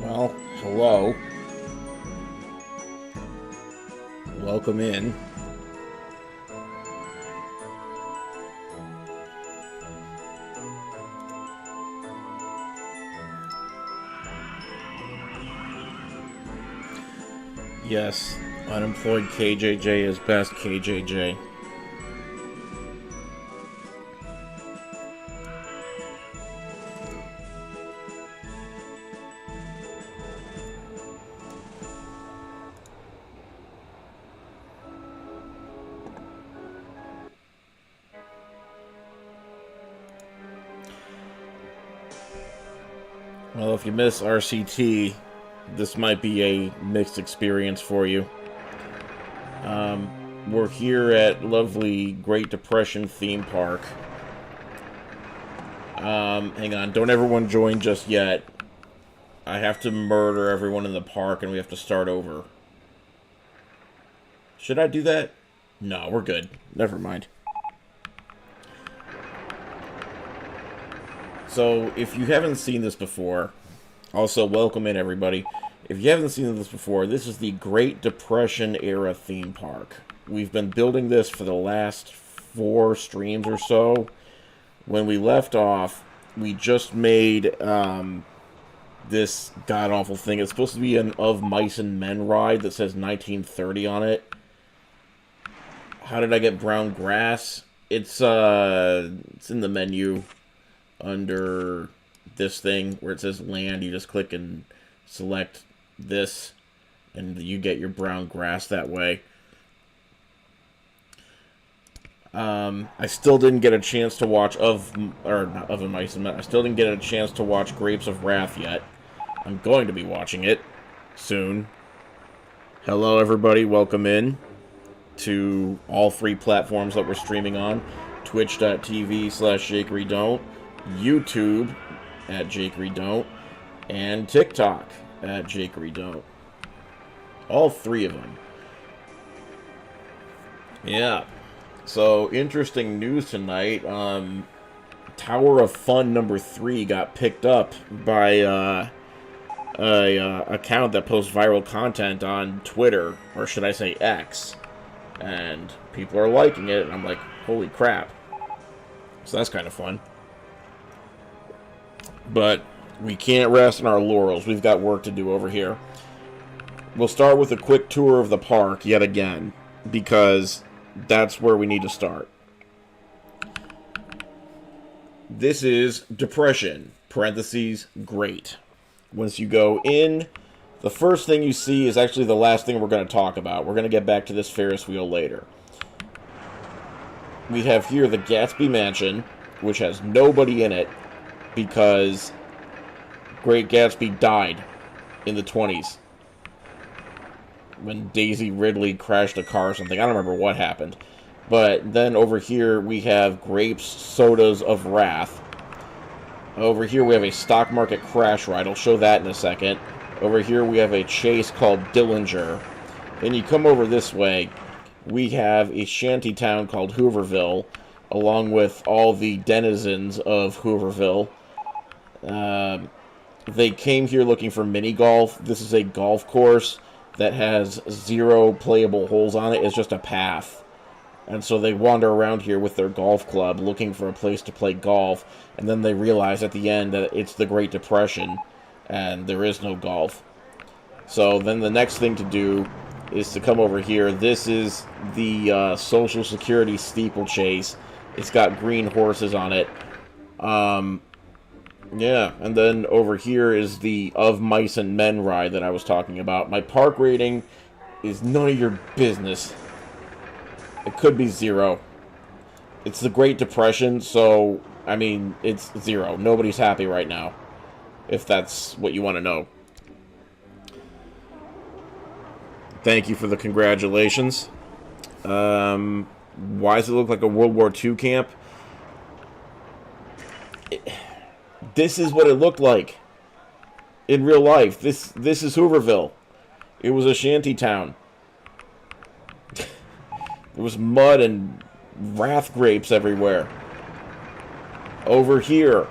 Well, hello. Welcome in. Yes, unemployed KJJ is best KJJ. Well, if you miss RCT, this might be a mixed experience for you. We're here at lovely Great Depression theme park. Hang on, don't everyone join just yet. I have to murder everyone in the park and we have to start over. Should I do that? No, we're good. Never mind. So, if you haven't seen this before, also welcome in everybody. If you haven't seen this before, this is the Great Depression era theme park. We've been building this for the last 4 streams or so. When we left off, we just made this god-awful thing. It's supposed to be an Of Mice and Men ride that says 1930 on it. How did I get brown grass? It's in the menu under this thing where it says land. You just click and select this and you get your brown grass that way. I still didn't get a chance to watch not Of a Mice and Men. I still didn't get a chance to watch Grapes of Wrath yet. I'm going to be watching it soon. Hello everybody, welcome in to all 3 platforms that we're streaming on. Twitch.tv/jakeydon't, YouTube at jakeydon't, and TikTok at jakeydon't. All 3 of them. Yeah. So, interesting news tonight. Tower of Fun number 3 got picked up by a account that posts viral content on Twitter, or should I say X. And people are liking it, and I'm like, holy crap. So that's kind of fun. But we can't rest on our laurels. We've got work to do over here. We'll start with a quick tour of the park yet again, because that's where we need to start. This is Depression, parentheses, great. Once you go in, the first thing you see is actually the last thing we're going to talk about. We're going to get back to this Ferris wheel later. We have here the Gatsby Mansion, which has nobody in it because Great Gatsby died in the 20s. When Daisy Ridley crashed a car or something. I don't remember what happened. But then over here we have Grapes Sodas of Wrath. Over here we have a stock market crash ride. I'll show that in a second. Over here we have a chase called Dillinger. Then you come over this way. We have a shanty town called Hooverville, along with all the denizens of Hooverville. They came here looking for mini golf. This is a golf course that has 0 playable holes on it. It's just a path. And so they wander around here with their golf club looking for a place to play golf. And then they realize at the end that it's the Great Depression and there is no golf. So then the next thing to do is to come over here. This is the Social Security steeplechase. It's got green horses on it. Yeah, and then over here is the Of Mice and Men ride that I was talking about. My park rating is none of your business. It could be 0. It's the Great Depression, so, I mean, it's 0. Nobody's happy right now, if that's what you want to know. Thank you for the congratulations. Why does it look like a World War II camp? This is what it looked like in real life. This is Hooverville. It was a shanty town. There was mud and wrath grapes everywhere. Over here,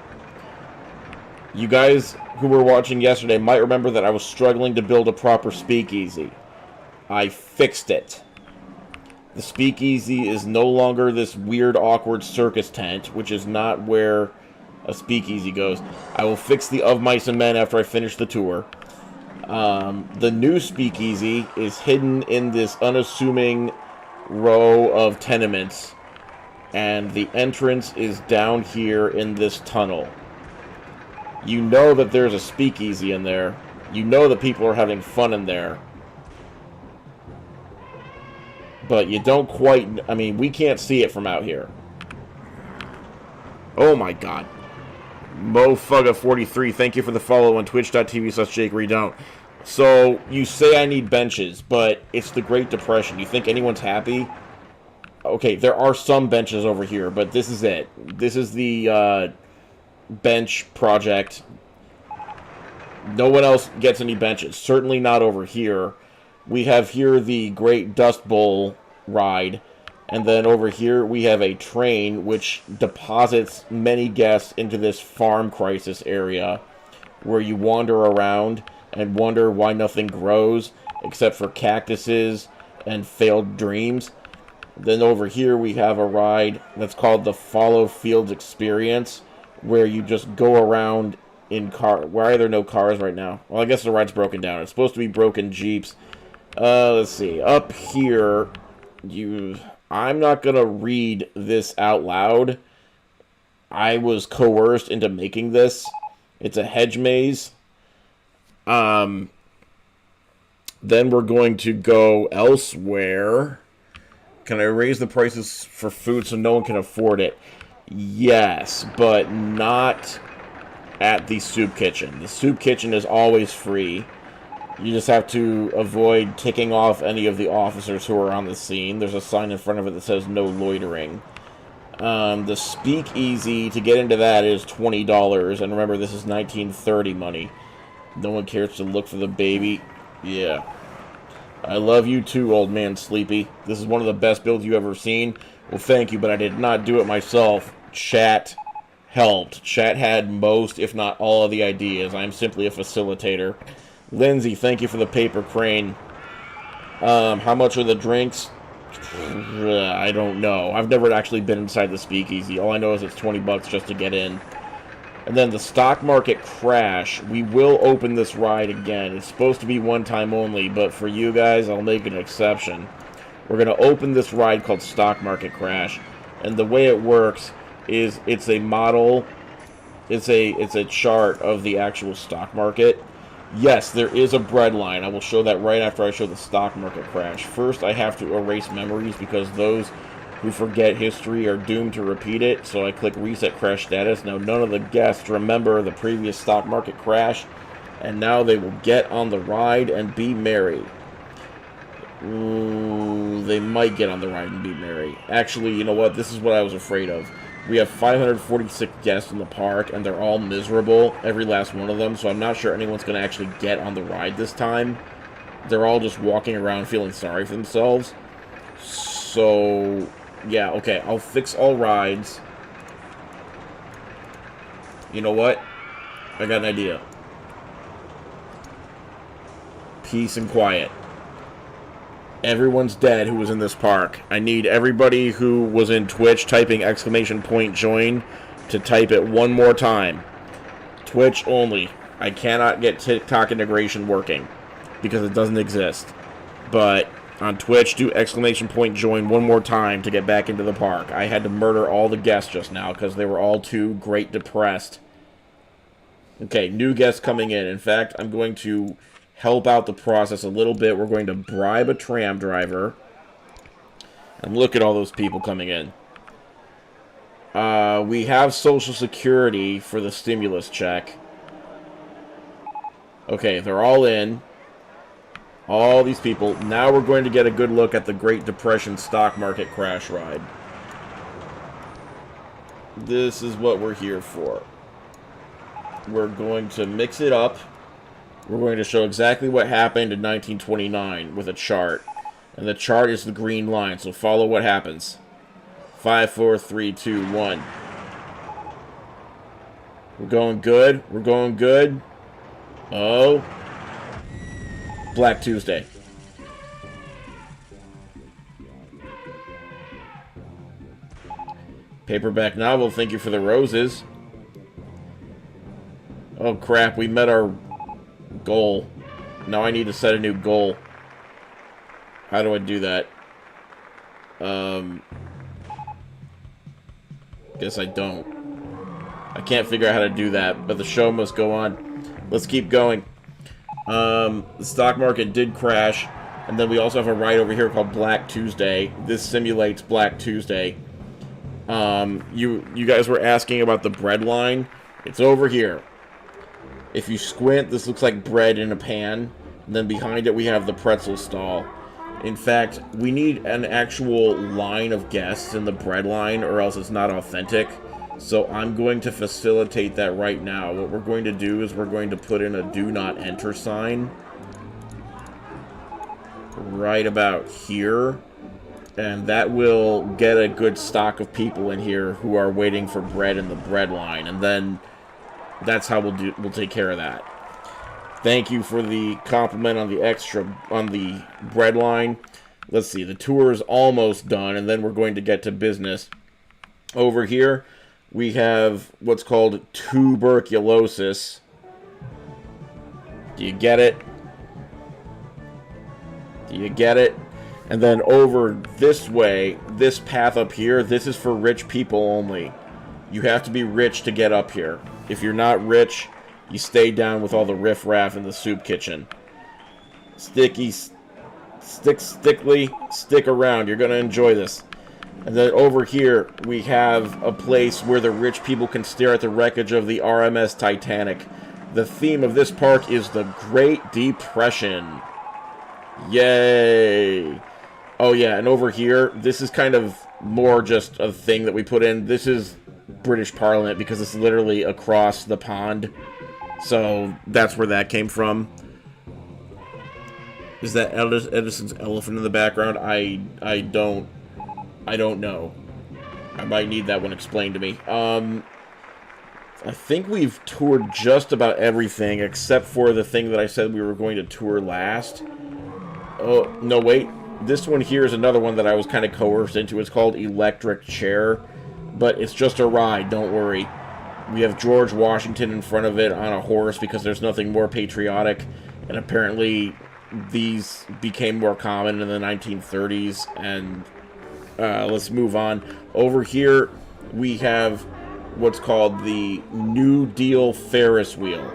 You guys who were watching yesterday might remember that I was struggling to build a proper speakeasy. I fixed it. The speakeasy is no longer this weird, awkward circus tent, which is not where a speakeasy goes. I will fix the Of Mice and Men after I finish the tour. The new speakeasy is hidden in this unassuming row of tenements, and the entrance is down here in this tunnel. You know that there's a speakeasy in there. You know that people are having fun in there. But you don't quite... I mean, we can't see it from out here. Oh my god. MoFugga43, thank you for the follow on twitch.tv/jakeydon't. So, you say I need benches, but it's the Great Depression. You think anyone's happy? Okay, there are some benches over here, but this is it. This is the bench project. No one else gets any benches. Certainly not over here. We have here the Great Dust Bowl ride. And then over here we have a train which deposits many guests into this farm crisis area where you wander around and wonder why nothing grows except for cactuses and failed dreams. Then over here we have a ride that's called the Follow Fields Experience, where you just go around in car. Why are there no cars right now? Well, I guess the ride's broken down. It's supposed to be broken Jeeps. Let's see. Up here, I'm not going to read this out loud. I was coerced into making this. It's a hedge maze. Then we're going to go elsewhere. Can I raise the prices for food so no one can afford it? Yes, but not at the soup kitchen. The soup kitchen is always free. You just have to avoid ticking off any of the officers who are on the scene. There's a sign in front of it that says no loitering. The Speakeasy, to get into that, is $20. And remember, this is 1930 money. No one cares to look for the baby. Yeah. I love you too, old man Sleepy. This is one of the best builds you've ever seen. Well, thank you, but I did not do it myself. Chat helped. Chat had most, if not all, of the ideas. I'm simply a facilitator. Lindsay, thank you for the paper crane. How much are the drinks? I don't know. I've never actually been inside the Speakeasy. All I know is it's $20 just to get in. And then the stock market crash. We will open this ride again. It's supposed to be one time only, but for you guys, I'll make an exception. We're going to open this ride called Stock Market Crash. And the way it works is it's a model. It's a chart of the actual stock market. Yes, there is a bread line. I will show that right after I show the stock market crash. First, I have to erase memories because those who forget history are doomed to repeat it. So I click Reset Crash Status. Now, none of the guests remember the previous stock market crash. And now they will get on the ride and be merry. Ooh, they might get on the ride and be merry. Actually, you know what? This is what I was afraid of. We have 546 guests in the park, and they're all miserable, every last one of them, so I'm not sure anyone's going to actually get on the ride this time. They're all just walking around feeling sorry for themselves. So, yeah, okay, I'll fix all rides. You know what? I got an idea. Peace and quiet. Everyone's dead who was in this park. I need everybody who was in Twitch typing !join to type it one more time. Twitch only. I cannot get TikTok integration working because it doesn't exist. But on Twitch, do !join one more time to get back into the park. I had to murder all the guests just now because they were all too great depressed. Okay, new guests coming in. In fact, I'm going to help out the process a little bit. We're going to bribe a tram driver. And look at all those people coming in. We have Social Security for the stimulus check. Okay, they're all in. All these people. Now we're going to get a good look at the Great Depression stock market crash ride. This is what we're here for. We're going to mix it up. We're going to show exactly what happened in 1929 with a chart. And the chart is the green line, so follow what happens. 5, 4, 3, 2, 1. We're going good. We're going good. Oh. Black Tuesday. Paperback novel, thank you for the roses. Oh crap, we met our goal. Now I need to set a new goal. How do I do that? Guess I don't. I can't figure out how to do that, but the show must go on. Let's keep going. The stock market did crash, and then we also have a ride over here called Black Tuesday. This simulates Black Tuesday. You guys were asking about the bread line. It's over here. If you squint, this looks like bread in a pan. And then behind it, we have the pretzel stall. In fact, we need an actual line of guests in the bread line, or else it's not authentic. So I'm going to facilitate that right now. What we're going to do is we're going to put in a do not enter sign right about here. And that will get a good stock of people in here who are waiting for bread in the bread line. And then that's how we'll take care of that. Thank you for the compliment on the bread line. Let's see, the tour is almost done, and then we're going to get to business. Over here, we have what's called tuberculosis. Do you get it? Do you get it? And then over this way, this path up here, this is for rich people only. You have to be rich to get up here. If you're not rich, you stay down with all the riffraff in the soup kitchen. Stick around. You're going to enjoy this. And then over here, we have a place where the rich people can stare at the wreckage of the RMS Titanic. The theme of this park is the Great Depression. Yay! Oh yeah, and over here, this is kind of more just a thing that we put in. This is British Parliament because it's literally across the pond. So that's where that came from. Is that Edison's elephant in the background? I don't know. I might need that one explained to me. I think we've toured just about everything except for the thing that I said we were going to tour last. Oh, no, wait. This one here is another one that I was kind of coerced into. It's called Electric Chair, but it's just a ride, don't worry. We have George Washington in front of it on a horse because there's nothing more patriotic, and apparently these became more common in the 1930s, and let's move on. Over here, we have what's called the New Deal Ferris wheel,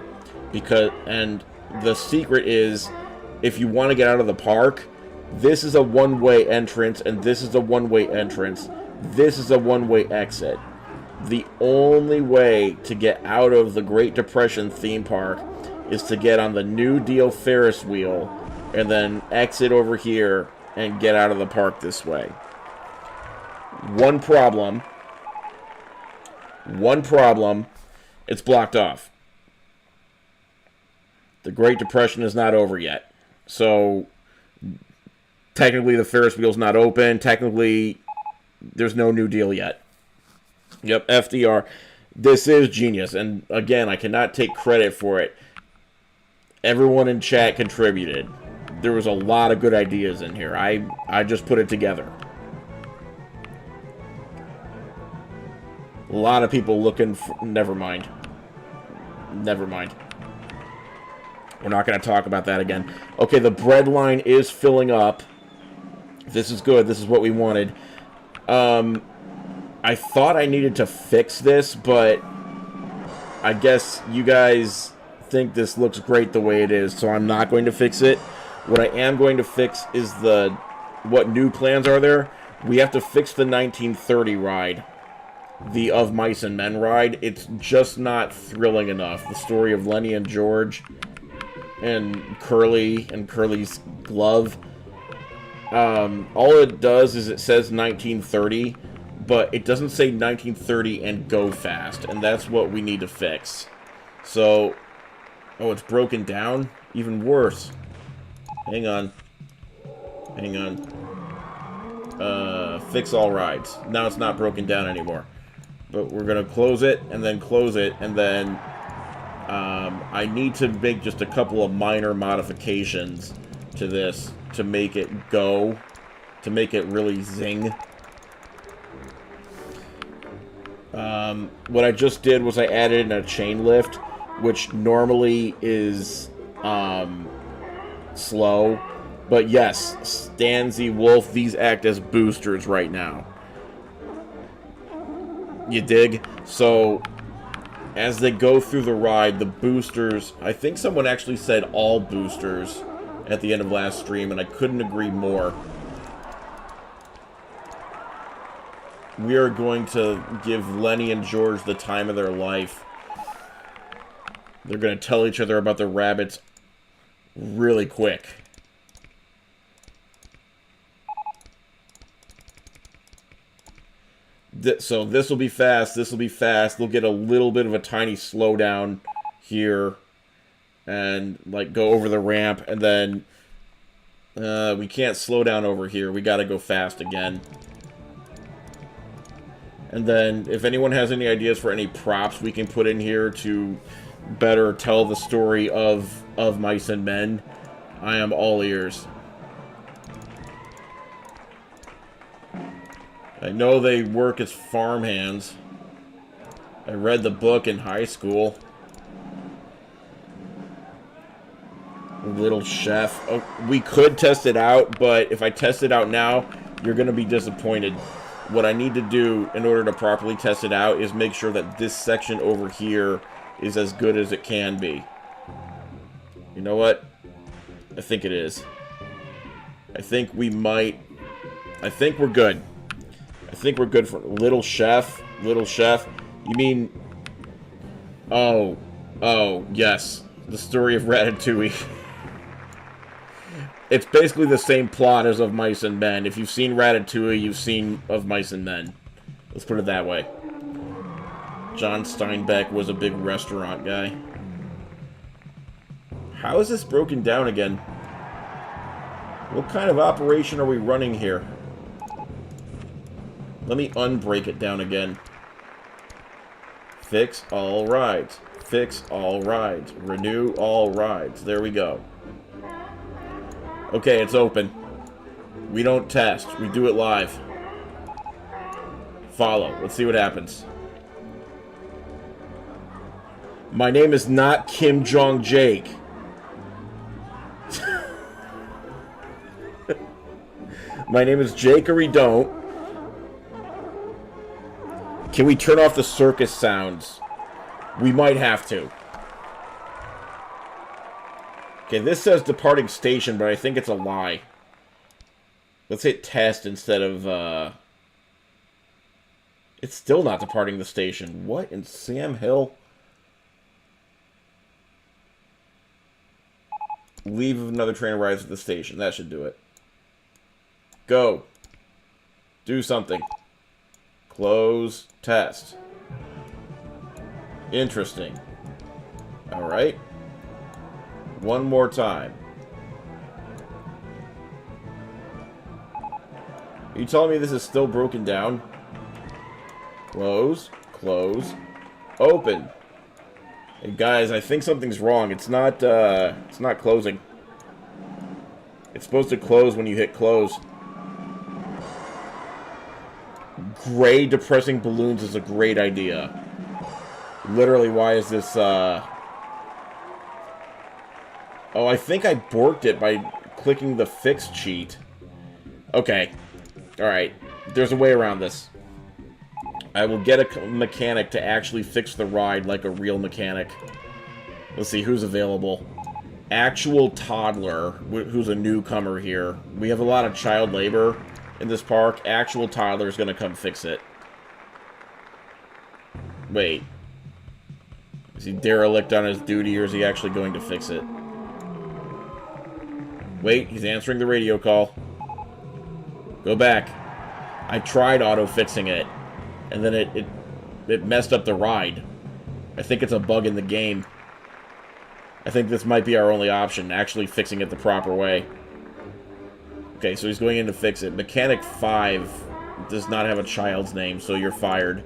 and the secret is, if you want to get out of the park, this is a one-way entrance, and this is a one-way entrance. This is a one-way exit. The only way to get out of the Great Depression theme park is to get on the New Deal Ferris wheel and then exit over here and get out of the park this way. One problem, it's blocked off. The Great Depression is not over yet. So, technically the Ferris wheel's not open. Technically, there's no New Deal yet. Yep, FDR. This is genius. And again, I cannot take credit for it. Everyone in chat contributed. There was a lot of good ideas in here. I just put it together. A lot of people looking for... Never mind. Never mind. We're not going to talk about that again. Okay, the bread line is filling up. This is good. This is what we wanted. I thought I needed to fix this, but I guess you guys think this looks great the way it is, so I'm not going to fix it. What I am going to fix is what new plans are there. We have to fix the 1930 ride. The Of Mice and Men ride. It's just not thrilling enough. The story of Lenny and George and Curly and Curly's glove. All it does is it says 1930, but it doesn't say 1930 and go fast, and that's what we need to fix. So, oh, it's broken down? Even worse. Hang on. Hang on. Fix all rides. Now it's not broken down anymore. But we're going to close it, and then close it, and then I need to make just a couple of minor modifications to this to make it go, to make it really zing. What I just did was I added in a chain lift, which normally is slow. But yes, Stanzy, Wolf, these act as boosters right now. You dig? So, as they go through the ride, the boosters... I think someone actually said all boosters at the end of last stream, and I couldn't agree more. We are going to give Lenny and George the time of their life. They're going to tell each other about the rabbits really quick. So this will be fast, this will be fast. They'll get a little bit of a tiny slowdown here. And, like, go over the ramp. And then, we can't slow down over here. We gotta go fast again. And then, if anyone has any ideas for any props we can put in here to better tell the story of Mice and Men, I am all ears. I know they work as farmhands. I read the book in high school. Little Chef. Oh, we could test it out, but if I test it out now, you're going to be disappointed. What I need to do in order to properly test it out is make sure that this section over here is as good as it can be. You know what? I think it is. I think we might... I think we're good. I think we're good for Little Chef. Little Chef. You mean... Oh. Oh, yes. The story of Ratatouille. It's basically the same plot as Of Mice and Men. If you've seen Ratatouille, you've seen Of Mice and Men. Let's put it that way. John Steinbeck was a big restaurant guy. How is this broken down again? What kind of operation are we running here? Let me unbreak it down again. Fix all rides. Fix all rides. Renew all rides. There we go. Okay, it's open. We don't test. We do it live. Follow. Let's see what happens. My name is not Kim Jong Jake. My name is Jakery Don't. Can we turn off the circus sounds? We might have to. Okay, this says departing station, but I think it's a lie. Let's hit test instead of, It's still not departing the station. What in Sam Hill? Leave if another train arrives at the station. That should do it. Go. Do something. Close. Test. Interesting. Alright. One more time. Are you telling me this is still broken down? Close. Close. Open. Hey guys, I think something's wrong. It's not closing. It's supposed to close when you hit close. Gray depressing balloons is a great idea. Literally, why is this, Oh, I think I borked it by clicking the fix cheat. Okay. Alright. There's a way around this. I will get a mechanic to actually fix the ride like a real mechanic. Let's see who's available. Actual Toddler, who's a newcomer here. We have a lot of child labor in this park. Actual Toddler is going to come fix it. Wait. Is he derelict on his duty, or is he actually going to fix it? Wait, he's answering the radio call. Go back. I tried auto-fixing it, and then it messed up the ride. I think it's a bug in the game. I think this might be our only option, actually fixing it the proper way. Okay, so he's going in to fix it. Mechanic 5 does not have a child's name, so you're fired.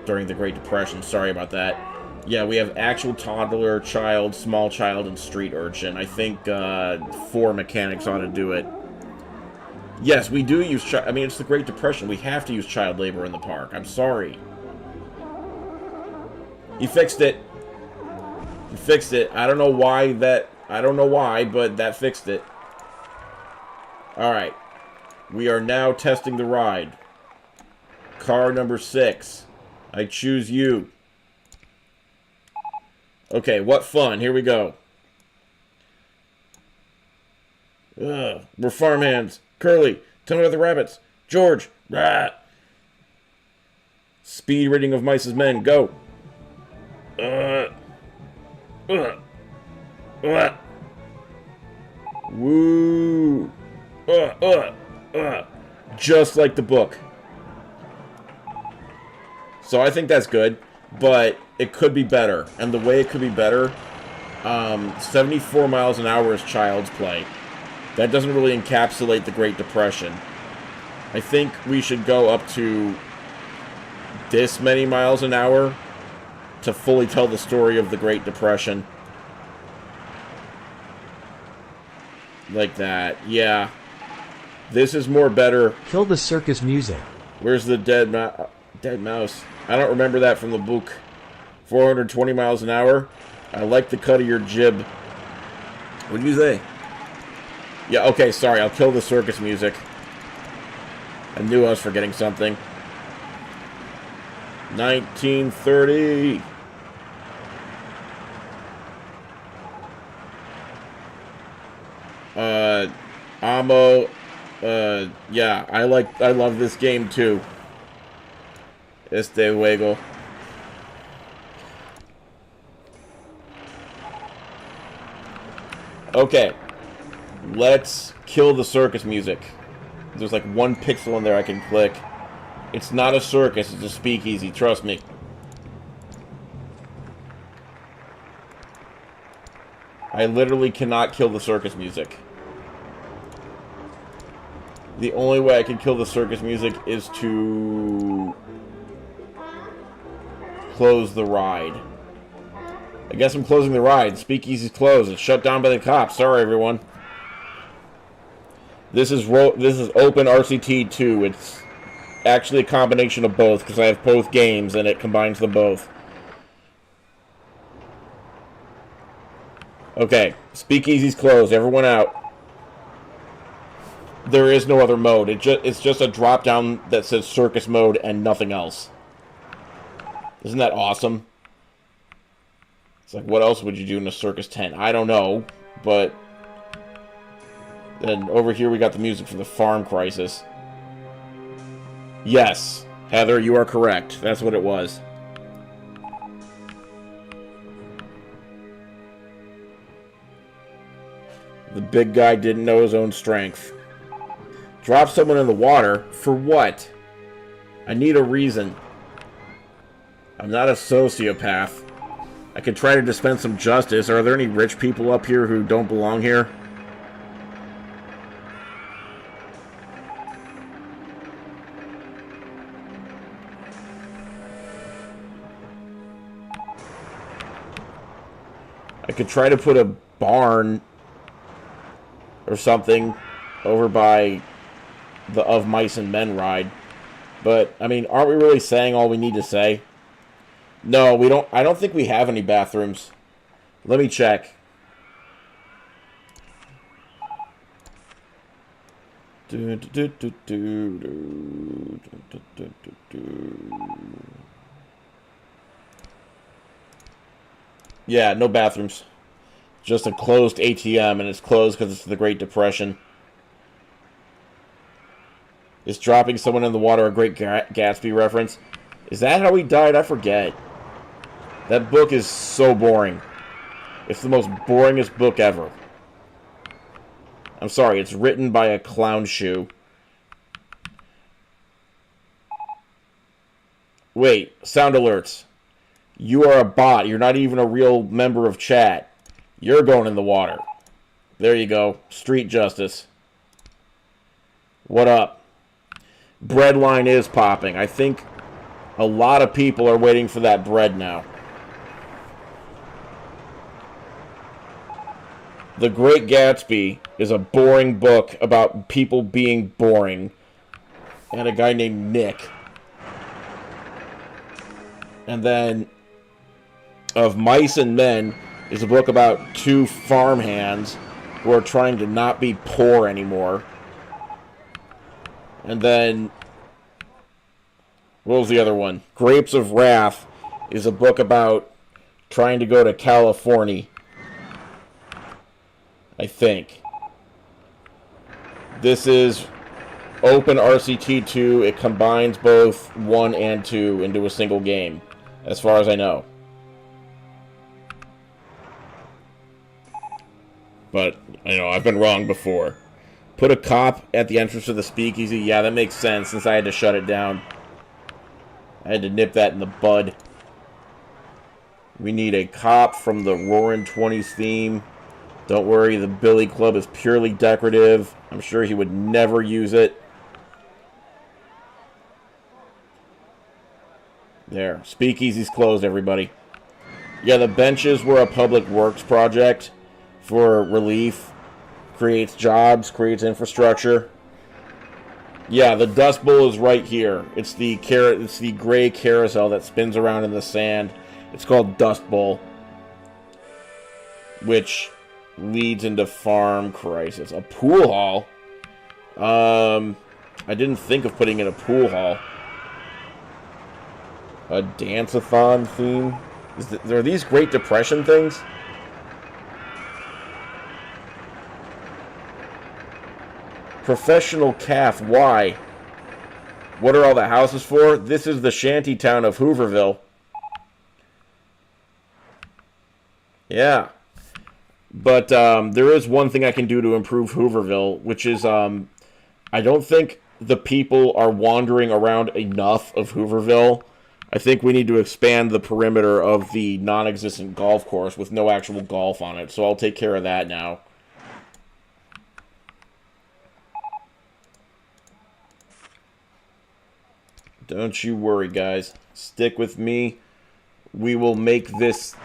during the Great Depression. Sorry about that. Yeah, we have actual toddler, child, small child, and street urchin. I think 4 mechanics ought to do it. Yes, we do use I mean, it's the Great Depression. We have to use child labor in the park. I'm sorry. He fixed it. He fixed it. I don't know why that... I don't know why, but that fixed it. Alright. We are now testing the ride. Car number 6. I choose you. Okay, what fun. Here we go. Ugh, we're farmhands. Curly, tell me about the rabbits. George, rah. Speed rating of Mice's men, go. Woo. Just like the book. So I think that's good, but it could be better. And the way it could be better, 74 miles an hour is child's play. That doesn't really encapsulate the Great Depression. I think we should go up to this many miles an hour to fully tell the story of the Great Depression. Like that, yeah. This is more better. Kill the circus music. Where's the dead mouse? I don't remember that from the book. 420 miles an hour. I like the cut of your jib. What did you say? Yeah, okay, sorry. I'll kill the circus music. I knew I was forgetting something. 1930. Amo. Yeah, I love this game too. Este juego. Okay. Let's kill the circus music. There's like 1 pixel in there I can click. It's not a circus, it's a speakeasy, trust me. I literally cannot kill the circus music. The only way I can kill the circus music is to close the ride. I guess I'm closing the ride. Speakeasy's closed. It's shut down by the cops. Sorry, everyone. This is Open RCT 2. It's actually a combination of both because I have both games and it combines them both. Okay, Speakeasy's closed. Everyone out. There is no other mode. It's just a drop down that says circus mode and nothing else. Isn't that awesome? It's like, what else would you do in a circus tent? I don't know, but then over here we got the music for the farm crisis. Yes, Heather, you are correct. That's what it was. The big guy didn't know his own strength. Drop someone in the water? For what? I need a reason. I'm not a sociopath. I could try to dispense some justice. Are there any rich people up here who don't belong here? I could try to put a barn or something over by the Of Mice and Men ride. But, I mean, aren't we really saying all we need to say? No, we don't. I don't think we have any bathrooms. Let me check. Yeah, no bathrooms. Just a closed ATM, and it's closed because it's the Great Depression. Is dropping someone in the water a Great Gatsby reference? Is that how he died? I forget. That book is so boring. It's the most boringest book ever. I'm sorry, it's written by a clown shoe. Wait, sound alerts. You are a bot. You're not even a real member of chat. You're going in the water. There you go. Street justice. What up? Breadline is popping. I think A lot of people are waiting for that bread now. The Great Gatsby is a boring book about people being boring. And a guy named Nick. And then Of Mice and Men is a book about two farmhands who are trying to not be poor anymore. And then, what was the other one? Grapes of Wrath is a book about trying to go to California. I think. This is Open RCT 2. It combines both 1 and 2 into a single game, as far as I know. But, you know, I've been wrong before. Put a cop at the entrance of the Speakeasy. Yeah, that makes sense, since I had to shut it down. I had to nip that in the bud. We need a cop from the Roaring 20s theme. Don't worry, the Billy Club is purely decorative. I'm sure he would never use it. There. Speakeasy's closed, everybody. Yeah, the benches were a public works project for relief. Creates jobs, creates infrastructure. Yeah, the Dust Bowl is right here. It's the gray carousel that spins around in the sand. It's called Dust Bowl, which leads into Farm Crisis. A pool hall? I didn't think of putting in a pool hall. A dance-a-thon theme? Are these Great Depression things? Professional calf, why? What are all the houses for? This is the shanty town of Hooverville. Yeah. But there is one thing I can do to improve Hooverville, which is I don't think the people are wandering around enough of Hooverville. I think we need to expand the perimeter of the non-existent golf course with no actual golf on it. So I'll take care of that now. Don't you worry, guys. Stick with me. We will make this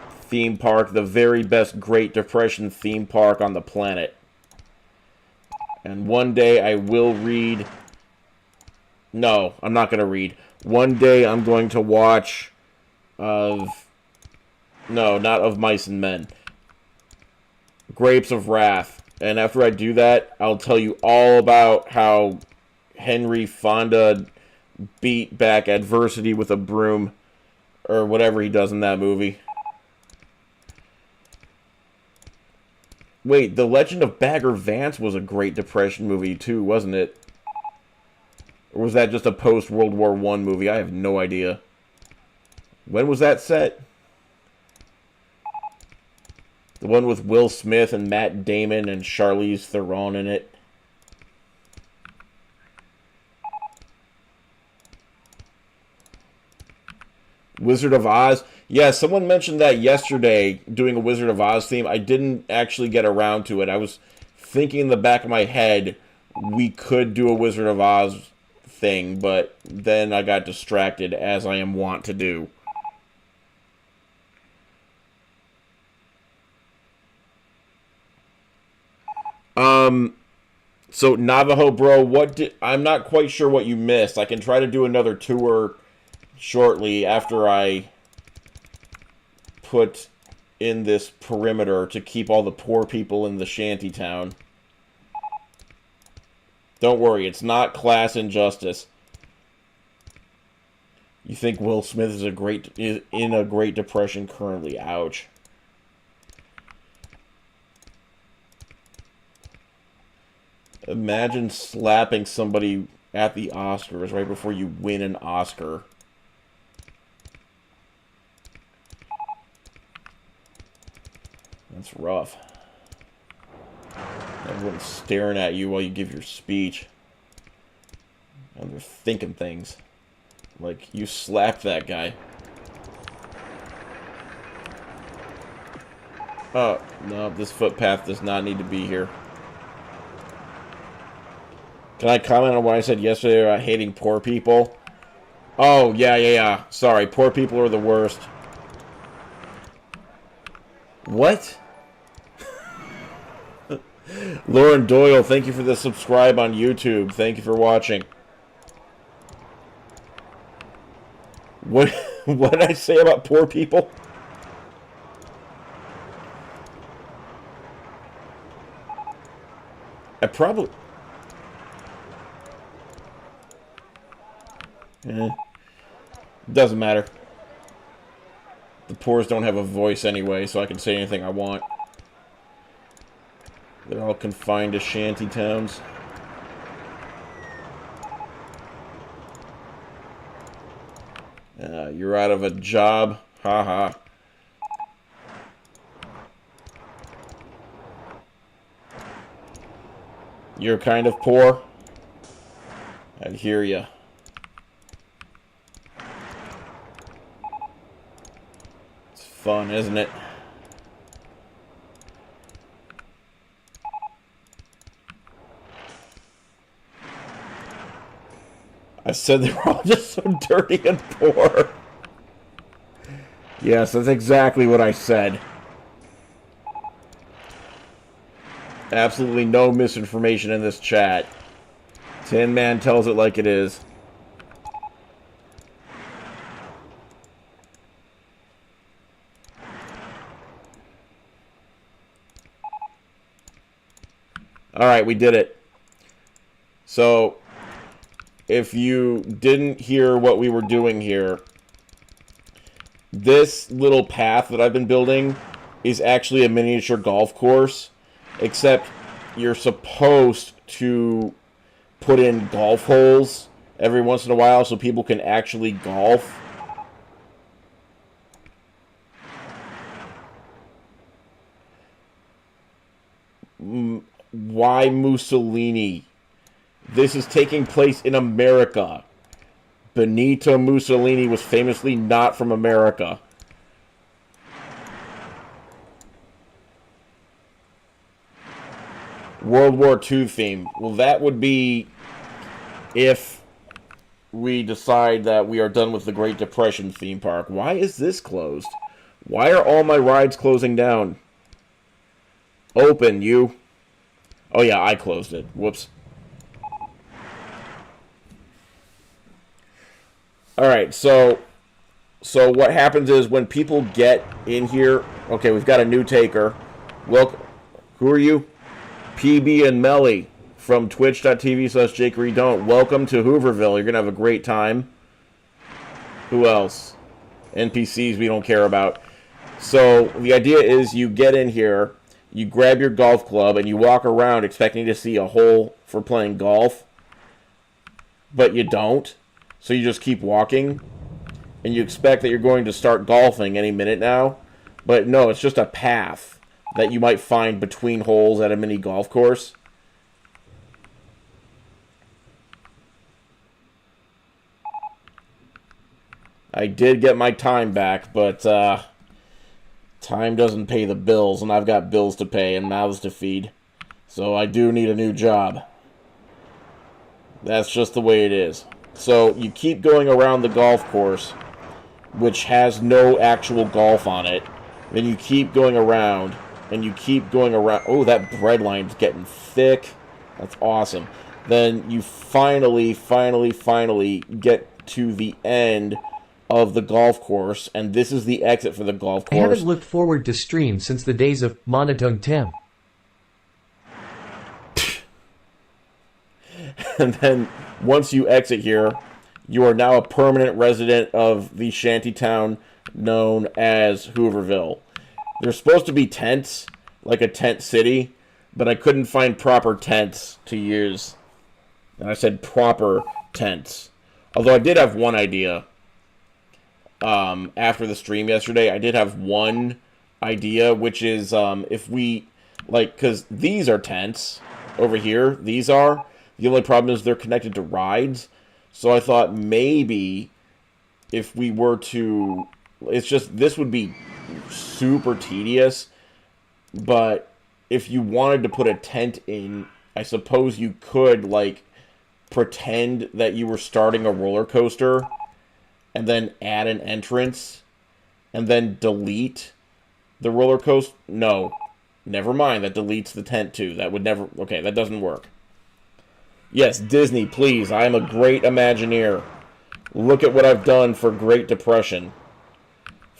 theme park the very best Great Depression theme park on the planet. And one day I will read... No, I'm not going to read. One day I'm going to watch of... No, not Of Mice and Men. Grapes of Wrath. And after I do that, I'll tell you all about how Henry Fonda beat back adversity with a broom. Or whatever he does in that movie. Wait, The Legend of Bagger Vance was a Great Depression movie too, wasn't it? Or was that just a post-World War I movie? I have no idea. When was that set? The one with Will Smith and Matt Damon and Charlize Theron in it. Wizard of Oz. Yeah, someone mentioned that yesterday, doing a Wizard of Oz theme. I didn't actually get around to it. I was thinking in the back of my head we could do a Wizard of Oz thing, but then I got distracted, as I am wont to do. So Navajo Bro, I'm not quite sure what you missed. I can try to do another tour shortly after I put in this perimeter to keep all the poor people in the shanty town. Don't worry, it's not class injustice. You think Will Smith is in a Great Depression currently? Ouch. Imagine slapping somebody at the Oscars right before you win an Oscar. That's rough. Everyone's staring at you while you give your speech. And they're thinking things. Like, you slapped that guy. Oh, no, this footpath does not need to be here. Can I comment on what I said yesterday about hating poor people? Oh, yeah. Sorry, poor people are the worst. What? Lauren Doyle, thank you for the subscribe on YouTube. Thank you for watching. What what did I say about poor people? I probably... Doesn't matter. The poors don't have a voice anyway, so I can say anything I want. They're all confined to shanty towns. You're out of a job. Haha. You're kind of poor. I hear ya. It's fun, isn't it? I said they were all just so dirty and poor. Yes, that's exactly what I said. Absolutely no misinformation in this chat. Tin Man tells it like it is. Alright, we did it. So, if you didn't hear what we were doing here, this little path that I've been building is actually a miniature golf course, except you're supposed to put in golf holes every once in a while so people can actually golf. Why Mussolini? This is taking place in America. Benito Mussolini was famously not from America. World War II theme. Well, that would be if we decide that we are done with the Great Depression theme park. Why is this closed? Why are all my rides closing down? Open, you. Oh yeah, I closed it. Whoops. Alright, so what happens is when people get in here... Okay, we've got a new taker. Welcome. Who are you? PB and Melly from twitch.tv/jakeydon't. Welcome to Hooverville. You're going to have a great time. Who else? NPCs we don't care about. So the idea is you get in here, you grab your golf club, and you walk around expecting to see a hole for playing golf. But you don't. So you just keep walking, and you expect that you're going to start golfing any minute now. But no, it's just a path that you might find between holes at a mini golf course. I did get my time back, but time doesn't pay the bills, and I've got bills to pay and mouths to feed. So I do need a new job. That's just the way it is. So you keep going around the golf course, which has no actual golf on it. Then you keep going around, and you keep going around. Oh, that bread line's getting thick. That's awesome. Then you finally get to the end of the golf course, and this is the exit for the golf course. I haven't looked forward to stream since the days of Monotone Tim. And then, once you exit here, you are now a permanent resident of the shantytown known as Hooverville. There's supposed to be tents, like a tent city, but I couldn't find proper tents to use. And I said proper tents. Although I did have one idea. After the stream yesterday, I did have one idea, which is if we, like, because these are tents over here. These are. The only problem is they're connected to rides. So I thought maybe if we were to... It's just, this would be super tedious. But if you wanted to put a tent in, I suppose you could, like, pretend that you were starting a roller coaster and then add an entrance, and then delete the roller coaster? No. Never mind, that deletes the tent too. That would never... Okay, that doesn't work. Yes, Disney, please. I am a great Imagineer. Look at what I've done for Great Depression.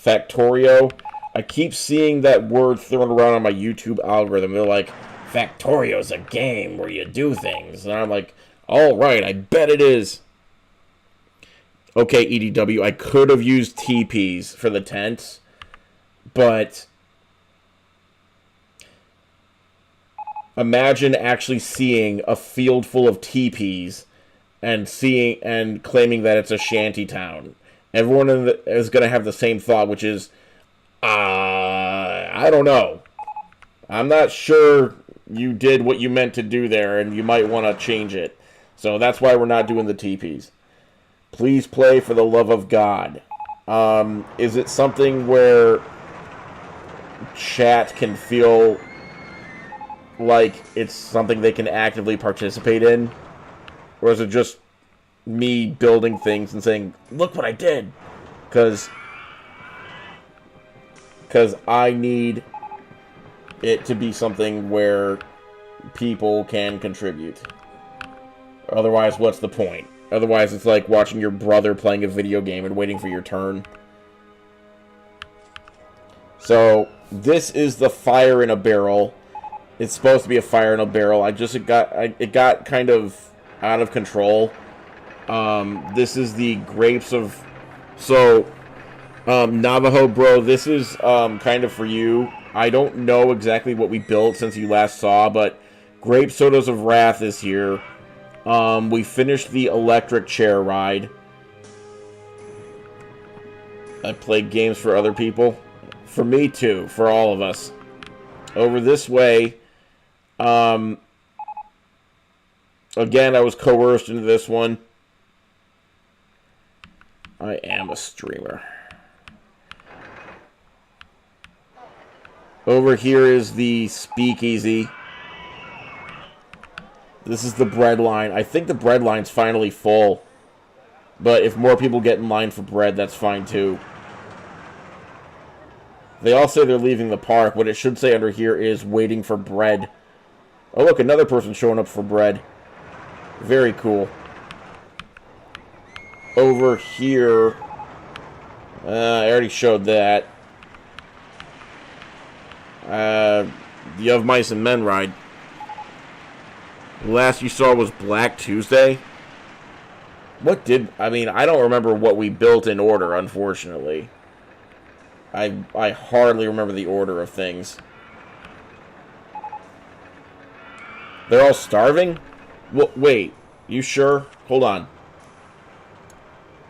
Factorio. I keep seeing that word thrown around on my YouTube algorithm. They're like, Factorio's a game where you do things. And I'm like, alright, I bet it is. Okay, EDW, I could have used teepees for the tents, but imagine actually seeing a field full of teepees and claiming that it's a shanty town. Everyone is going to have the same thought, which is, I don't know. I'm not sure you did what you meant to do there, and you might want to change it. So that's why we're not doing the teepees. Please play for the love of God. Is it something where chat can feel like it's something they can actively participate in? Or is it just me building things and saying, look what I did? Because I need it to be something where people can contribute. Otherwise, what's the point? Otherwise, it's like watching your brother playing a video game and waiting for your turn. So, this is the fire in a barrel. It's supposed to be a fire in a barrel. It got kind of out of control. This is the grapes of... So, Navajo Bro, this is kind of for you. I don't know exactly what we built since you last saw, but Grape Sodas of Wrath is here. We finished the electric chair ride. I played games for other people. For me too, for all of us. Over this way, again, I was coerced into this one. I am a streamer. Over here is the Speakeasy. This is the bread line. I think the bread line's finally full. But if more people get in line for bread, that's fine too. They all say they're leaving the park. What it should say under here is waiting for bread. Oh, look, another person showing up for bread. Very cool. Over here... I already showed that. The Of Mice and Men ride. The last you saw was Black Tuesday. I don't remember what we built in order, unfortunately. I hardly remember the order of things. They're all starving? Well, wait, you sure? Hold on.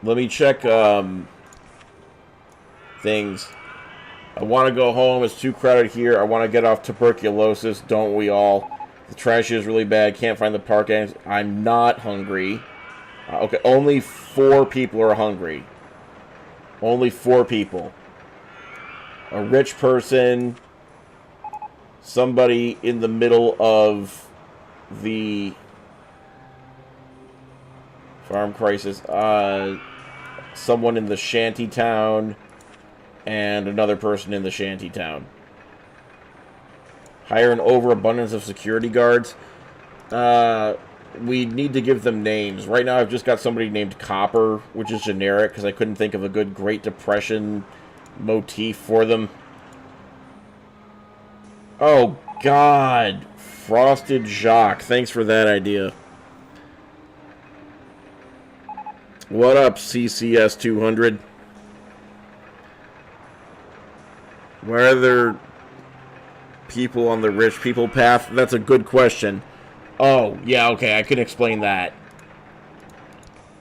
Let me check, things. I want to go home. It's too crowded here. I want to get off tuberculosis. Don't we all? The trash is really bad. Can't find the park ends. I'm not hungry. Okay, only 4 people are hungry. Only 4 people. A rich person. Somebody in the middle of the farm crisis. Someone in the shanty town. And another person in the shanty town. Hire an overabundance of security guards. We need to give them names. Right now I've just got somebody named Copper, which is generic, because I couldn't think of a good Great Depression motif for them. Oh, God. Frosted Jacques. Thanks for that idea. What up, CCS 200? Where are there people on the rich people path? That's a good question. Oh, yeah, okay, I can explain that.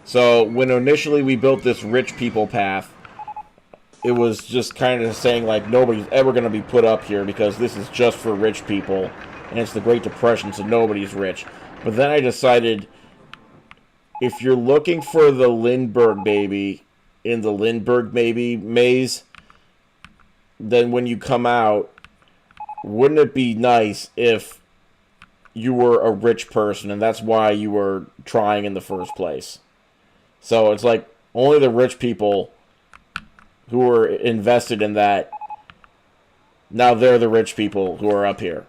So, when initially we built this rich people path, it was just kind of saying, like, nobody's ever going to be put up here because this is just for rich people, and it's the Great Depression, so nobody's rich. But then I decided, if you're looking for the Lindbergh baby in the Lindbergh baby maze, then when you come out, wouldn't it be nice if you were a rich person, and that's why you were trying in the first place? So it's like, Only the rich people who were invested in that, now they're the rich people who are up here.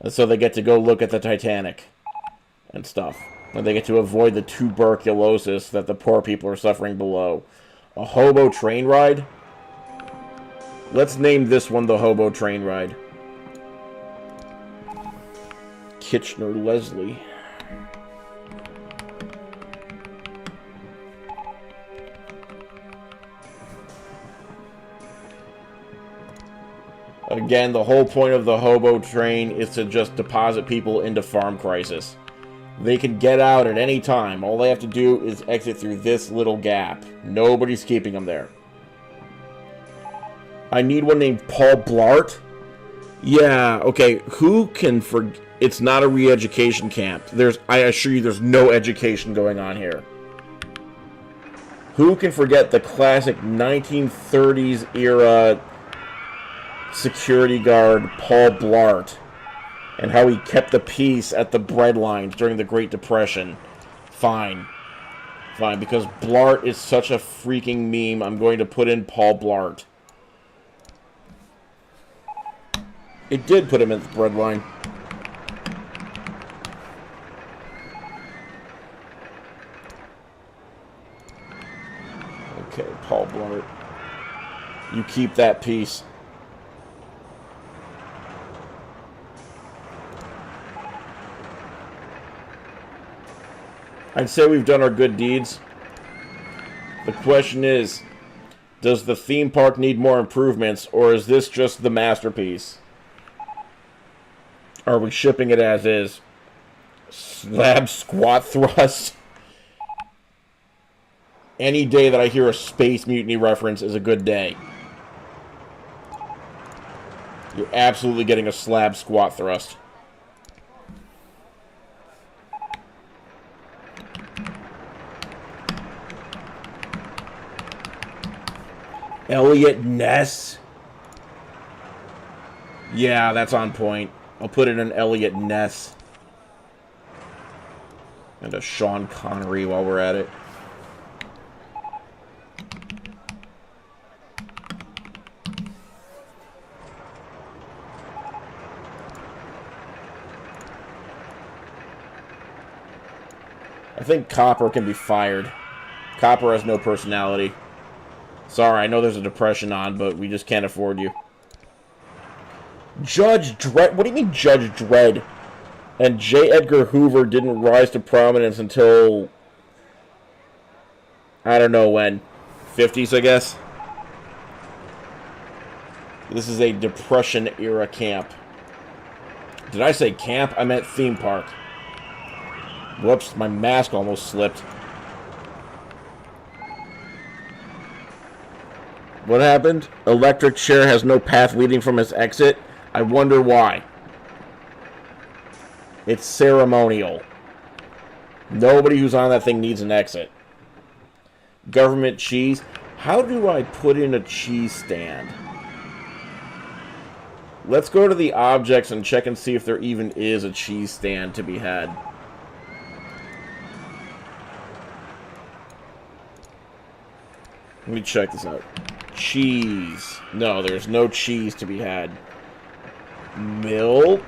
And so they get to go look at the Titanic and stuff. And they get to avoid the tuberculosis that the poor people are suffering below. A hobo train ride? Let's name this one the hobo train ride. Kitchener Leslie. Again, the whole point of the hobo train is to just deposit people into farm crisis. They can get out at any time. All they have to do is exit through this little gap. Nobody's keeping them there. I need one named Paul Blart. Yeah, okay. Who can forget? It's not a re-education camp. I assure you, there's no education going on here. Who can forget the classic 1930s era security guard Paul Blart and how he kept the peace at the bread lines during the Great Depression? Fine. Fine, because Blart is such a freaking meme, I'm going to put in Paul Blart. It did put him at the bread line. Okay, Paul Blart. You keep that peace. I'd say we've done our good deeds. The question is, does the theme park need more improvements, or is this just the masterpiece? Are we shipping it as is? Slab squat thrust? Any day that I hear a Space Mutiny reference is a good day. You're absolutely getting a slab squat thrust. Elliot Ness? Yeah, that's on point. I'll put it in Elliot Ness. And a Sean Connery while we're at it. I think Copper can be fired. Copper has no personality. Sorry, I know there's a depression on, but we just can't afford you. Judge Dredd? What do you mean Judge Dredd? And J. Edgar Hoover didn't rise to prominence until... I don't know when. 50s, I guess? This is a Depression-era camp. Did I say camp? I meant theme park. Whoops, my mask almost slipped. What happened? Electric chair has no path leading from its exit. I wonder why. It's ceremonial. Nobody who's on that thing needs an exit. Government cheese. How do I put in a cheese stand? Let's go to the objects and check and see if there even is a cheese stand to be had. Let me check this out. Cheese. No, there's no cheese to be had. Milk?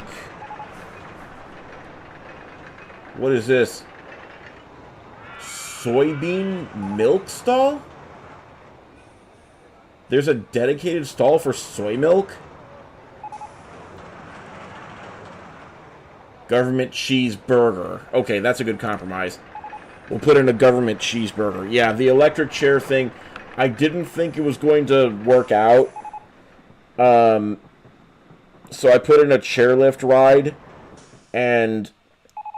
What is this? Soybean milk stall? There's a dedicated stall for soy milk? Government cheeseburger. Okay, that's a good compromise. We'll put in a government cheeseburger. Yeah, the electric chair thing, I didn't think it was going to work out. So I put in a chairlift ride, and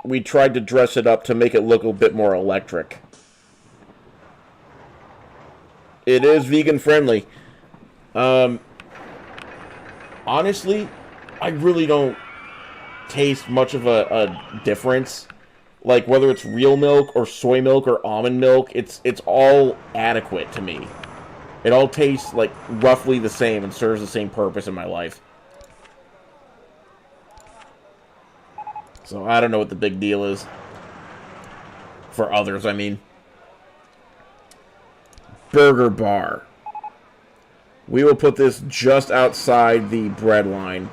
we tried to dress it up to make it look a bit more electric. It is vegan friendly. Honestly, I really don't taste much of a difference. Like, whether it's real milk or soy milk or almond milk, it's all adequate to me. It all tastes, like, roughly the same and serves the same purpose in my life. So, I don't know what the big deal is. For others, I mean. burger bar. We will put this just outside the bread line.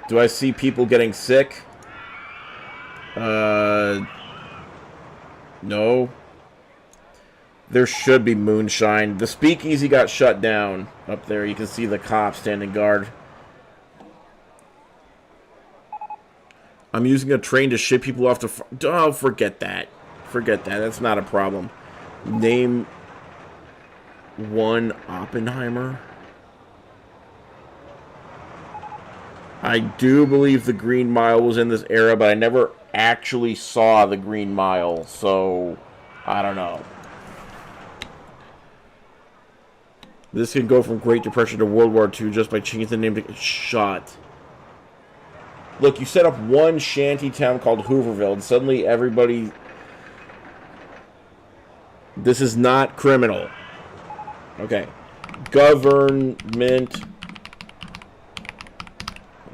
Do I see people getting sick? No. There should be moonshine. The Speakeasy got shut down up there. You can see the cops standing guard. I'm using a train to ship people off to... Oh, forget that. Forget that. That's not a problem. Name one Oppenheimer. I do believe the Green Mile was in this era, but I never actually saw the Green Mile, so I don't know. This can go from Great Depression to World War II just by changing the name to... Shut. Look, you set up one shanty town called Hooverville, and suddenly everybody... This is not criminal. Okay. Government...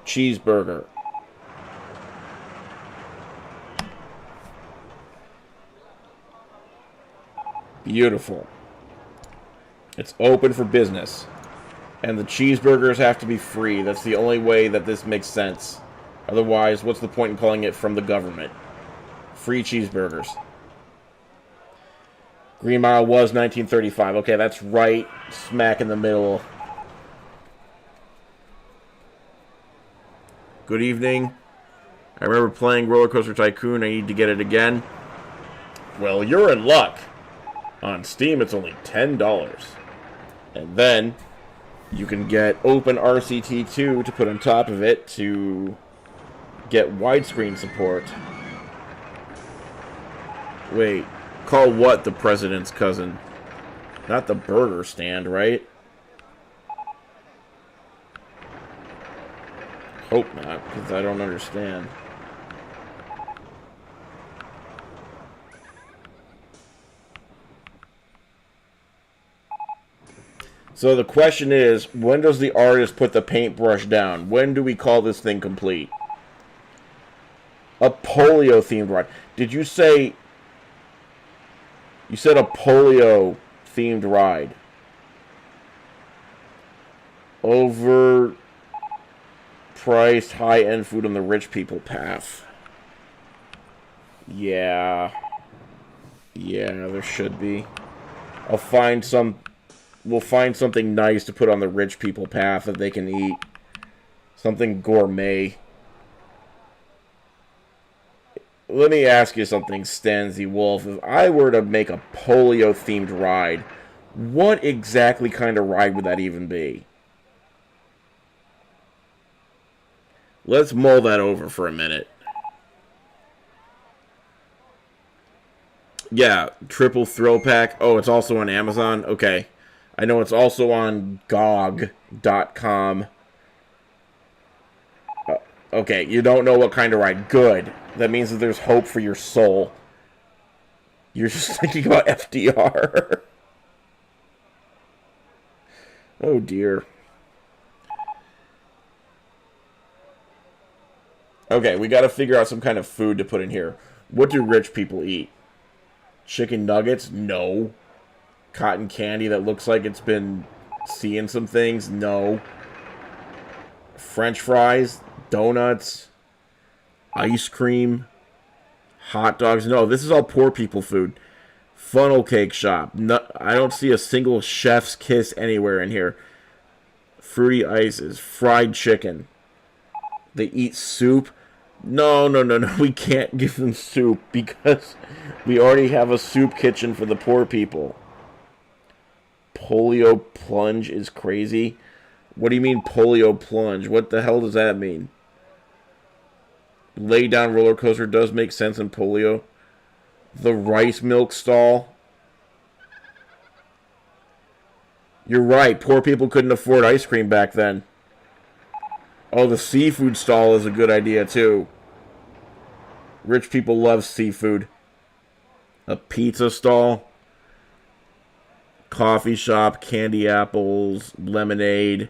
Cheeseburger. Beautiful. It's open for business. And the cheeseburgers have to be free. That's the only way that this makes sense. Otherwise, what's the point in calling it from the government? Free cheeseburgers. Green Mile was 1935. Okay, that's right smack in the middle. Good evening. I remember playing Rollercoaster Tycoon. I need to get it again. Well, you're in luck. On Steam, it's only $10. And then you can get Open RCT2 to put on top of it to get widescreen support. Wait, call what the president's cousin? Not the burger stand, right? Hope not, because I don't understand. So the question is, when does the artist put the paintbrush down? When do we call this thing complete? A polio-themed ride. Did you say... You said a polio-themed ride. Overpriced high-end food on the rich people path. Yeah. Yeah, there should be. We'll find something nice to put on the rich people path that they can eat. Something gourmet. Let me ask you something, Stanzy Wolf. If I were to make a polio-themed ride, what exactly kind of ride would that even be? Let's mull that over for a minute. Yeah, triple thrill pack. Oh, it's also on Amazon? Okay. I know it's also on GOG.com. Okay, you don't know what kind of ride. Good. That means that there's hope for your soul. You're just thinking about FDR. Oh, dear. Okay, we gotta figure out some kind of food to put in here. What do rich people eat? Chicken nuggets? No. Cotton candy that looks like it's been seeing some things? No. French fries? Donuts? Ice cream? Hot dogs? No, this is all poor people food. Funnel cake shop. No, I don't see a single chef's kiss anywhere in here. Fruity ices. Fried chicken. They eat soup? No. We can't give them soup because we already have a soup kitchen for the poor people. Polio plunge is crazy. What do you mean polio plunge? What the hell does that mean? Lay down roller coaster does make sense in polio. The rice milk stall. You're right. Poor people couldn't afford ice cream back then. Oh, the seafood stall is a good idea, too. Rich people love seafood. A pizza stall. Coffee shop, candy apples, lemonade,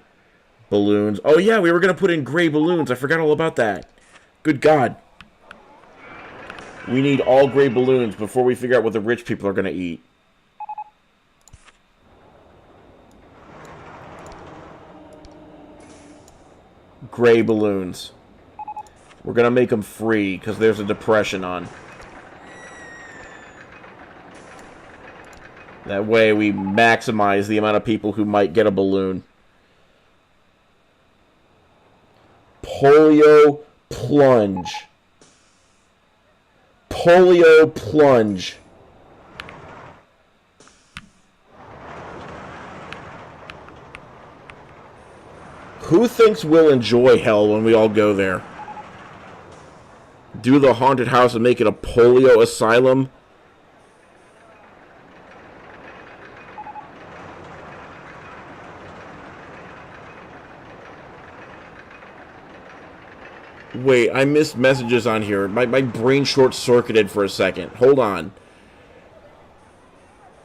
balloons. Oh, yeah, we were going to put in gray balloons. I forgot all about that. Good God. We need all gray balloons before we figure out what the rich people are going to eat. gray balloons. We're going to make them free because there's a depression on. That way we maximize the amount of people who might get a balloon. Polio plunge. Polio plunge. Who thinks we'll enjoy hell when we all go there? Do the haunted house and make it a polio asylum? Wait, I missed messages on here. My brain short-circuited for a second. Hold on.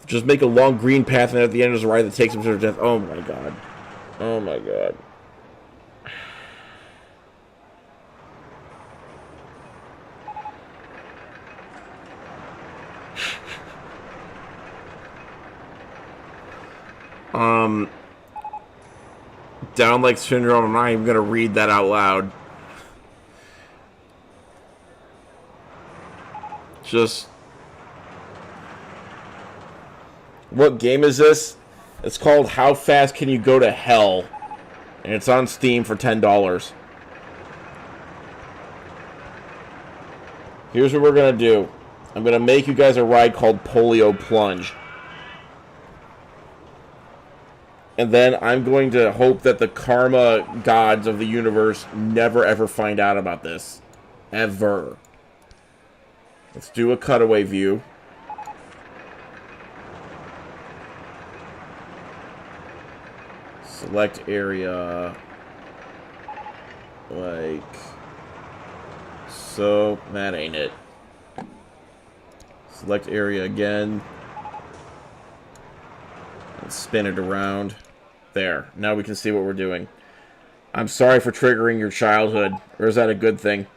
Just make a long green path, and at the end is a ride that takes him to their death. Oh my god. Oh my god. Down like syndrome. I'm not even gonna read that out loud. Just, what game is this? It's called How Fast Can You Go to Hell? And it's on Steam for $10. Here's what we're gonna do. I'm gonna make you guys a ride called Polio Plunge. And then I'm going to hope that the karma gods of the universe never ever find out about this. Ever. Let's do a cutaway view. Select area. Like so. That ain't it. Select area again. And spin it around. There. Now we can see what we're doing. I'm sorry for triggering your childhood. Or is that a good thing?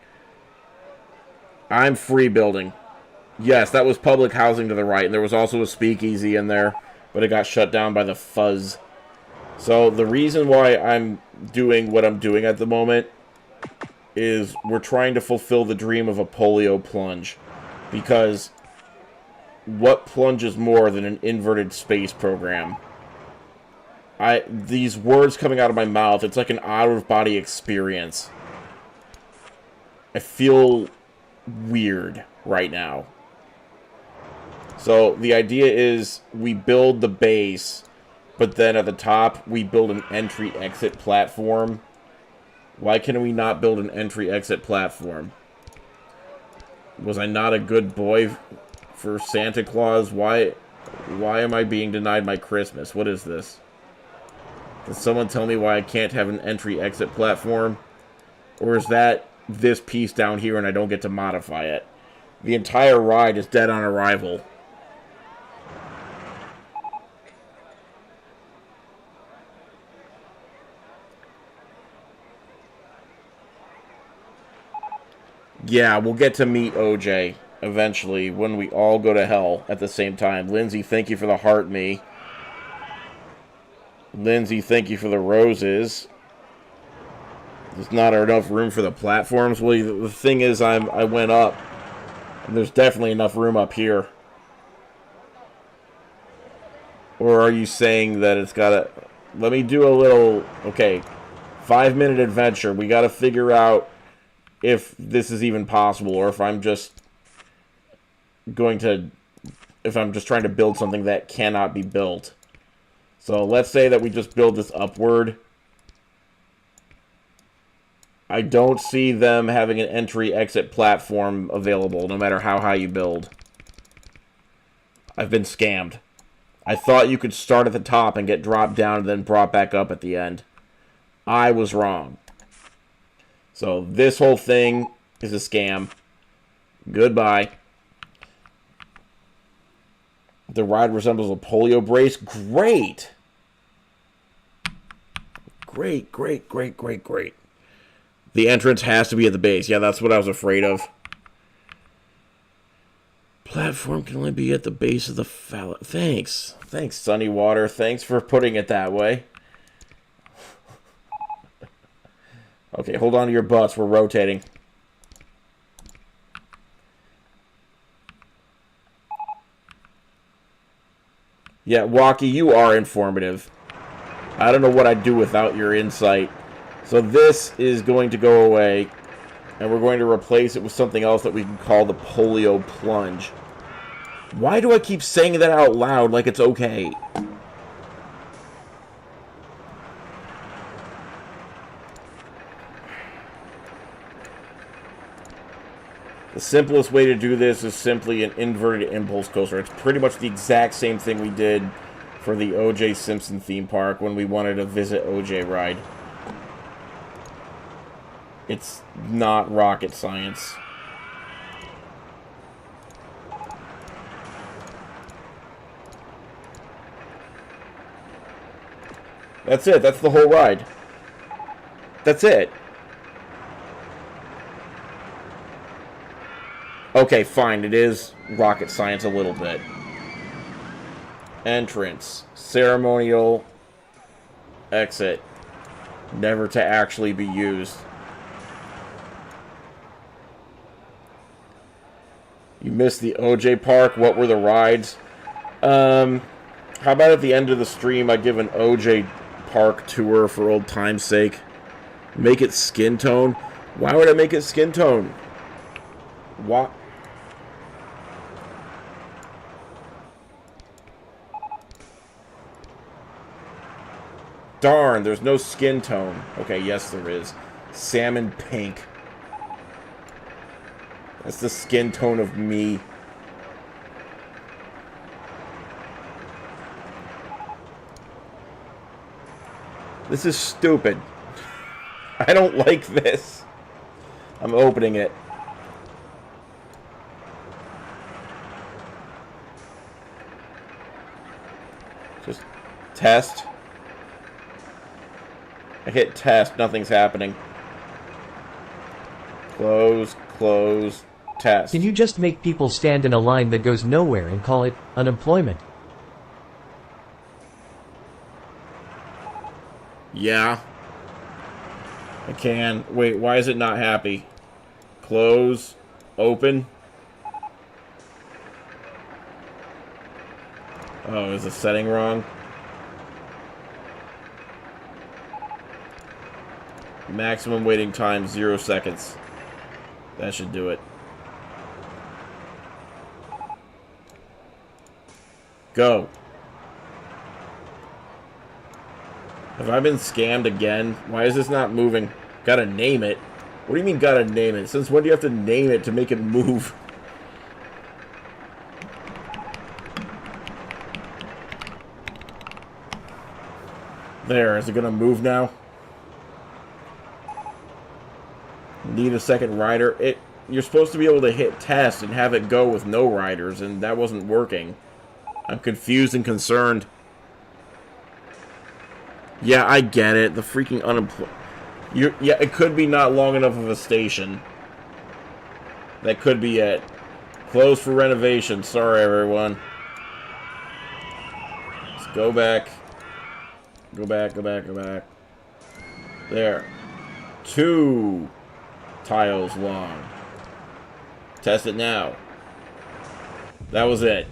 I'm free building. Yes, that was public housing to the right. And there was also a speakeasy in there. But it got shut down by the fuzz. So the reason why I'm doing what I'm doing at the moment is we're trying to fulfill the dream of a polio plunge. Because what plunges more than an inverted space program? These words coming out of my mouth, it's like an out-of-body experience. I feel weird right now. So the idea is we build the base, but then at the top we build an entry-exit platform. Why can we not build an entry-exit platform? Was I not a good boy for Santa Claus? Why am I being denied my Christmas? What is this? Can someone tell me why I can't have an entry-exit platform? Or is that this piece down here and I don't get to modify it? The entire ride is dead on arrival. Yeah, we'll get to meet OJ eventually when we all go to hell at the same time. Lindsay, thank you for the heart me. Lindsay, thank you for the roses. There's not enough room for the platforms. Well, the thing is, I went up, and there's definitely enough room up here. Or are you saying that it's gotta... Let me do a little... Okay, 5-minute adventure. We gotta figure out if this is even possible, or if I'm just going to... If I'm just trying to build something that cannot be built. So let's say that we just build this upward. I don't see them having an entry-exit platform available, no matter how high you build. I've been scammed. I thought you could start at the top and get dropped down and then brought back up at the end. I was wrong. So this whole thing is a scam. Goodbye. The ride resembles a polio brace. Great! Great, great, great, great, great. The entrance has to be at the base. Yeah, that's what I was afraid of. Platform can only be at the base of the phallus. Thanks. Thanks, Sunny Water. Thanks for putting it that way. Okay, hold on to your butts. We're rotating. Yeah, Walkie, you are informative. I don't know what I'd do without your insight. So this is going to go away, and we're going to replace it with something else that we can call the polio plunge. Why do I keep saying that out loud like it's okay? The simplest way to do this is simply an inverted impulse coaster. It's pretty much the exact same thing we did for the O.J. Simpson theme park when we wanted to visit O.J. ride. It's not rocket science. That's it. That's the whole ride. That's it. Okay, fine. It is rocket science a little bit. Entrance. Ceremonial. Exit. Never to actually be used. You missed the OJ Park. What were the rides? How about at the end of the stream I give an OJ Park tour for old time's sake? Make it skin tone? Why would I make it skin tone? What? Darn, there's no skin tone. Okay, yes there is. Salmon pink. That's the skin tone of me. This is stupid. I don't like this. I'm opening it. Just test. I hit test, nothing's happening. Close, close, test. Can you just make people stand in a line that goes nowhere and call it unemployment? Yeah. I can. Wait, why is it not happy? Close, open. Oh, is the setting wrong? Maximum waiting time, 0 seconds. That should do it. Go. Have I been scammed again? Why is this not moving? Gotta name it. What do you mean gotta name it? Since when do you have to name it to make it move? There, is it gonna move now? Need a second rider. You're supposed to be able to hit test and have it go with no riders, and that wasn't working. I'm confused and concerned. Yeah, I get it. The freaking unemployed. Yeah, it could be not long enough of a station. That could be it. Closed for renovation. Sorry, everyone. Let's go back. Go back, go back, go back. There. 2 tiles long. Test it now. That was it.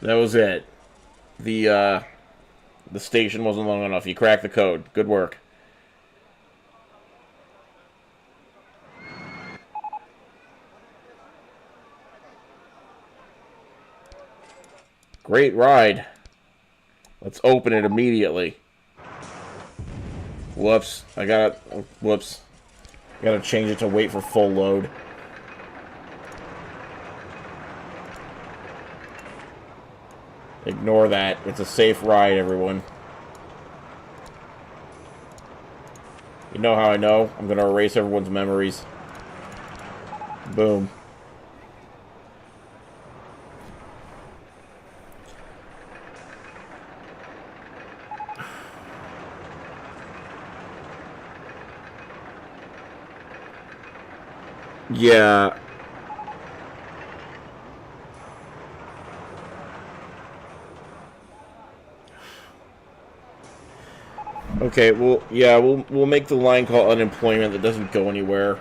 That was it. The station wasn't long enough. You cracked the code. Good work. Great ride. Let's open it immediately. Whoops. Whoops. I gotta change it to wait for full load. Ignore that. It's a safe ride, everyone. You know how I know? I'm gonna erase everyone's memories. Boom. Yeah. Okay, well, yeah, we'll make the line called unemployment that doesn't go anywhere.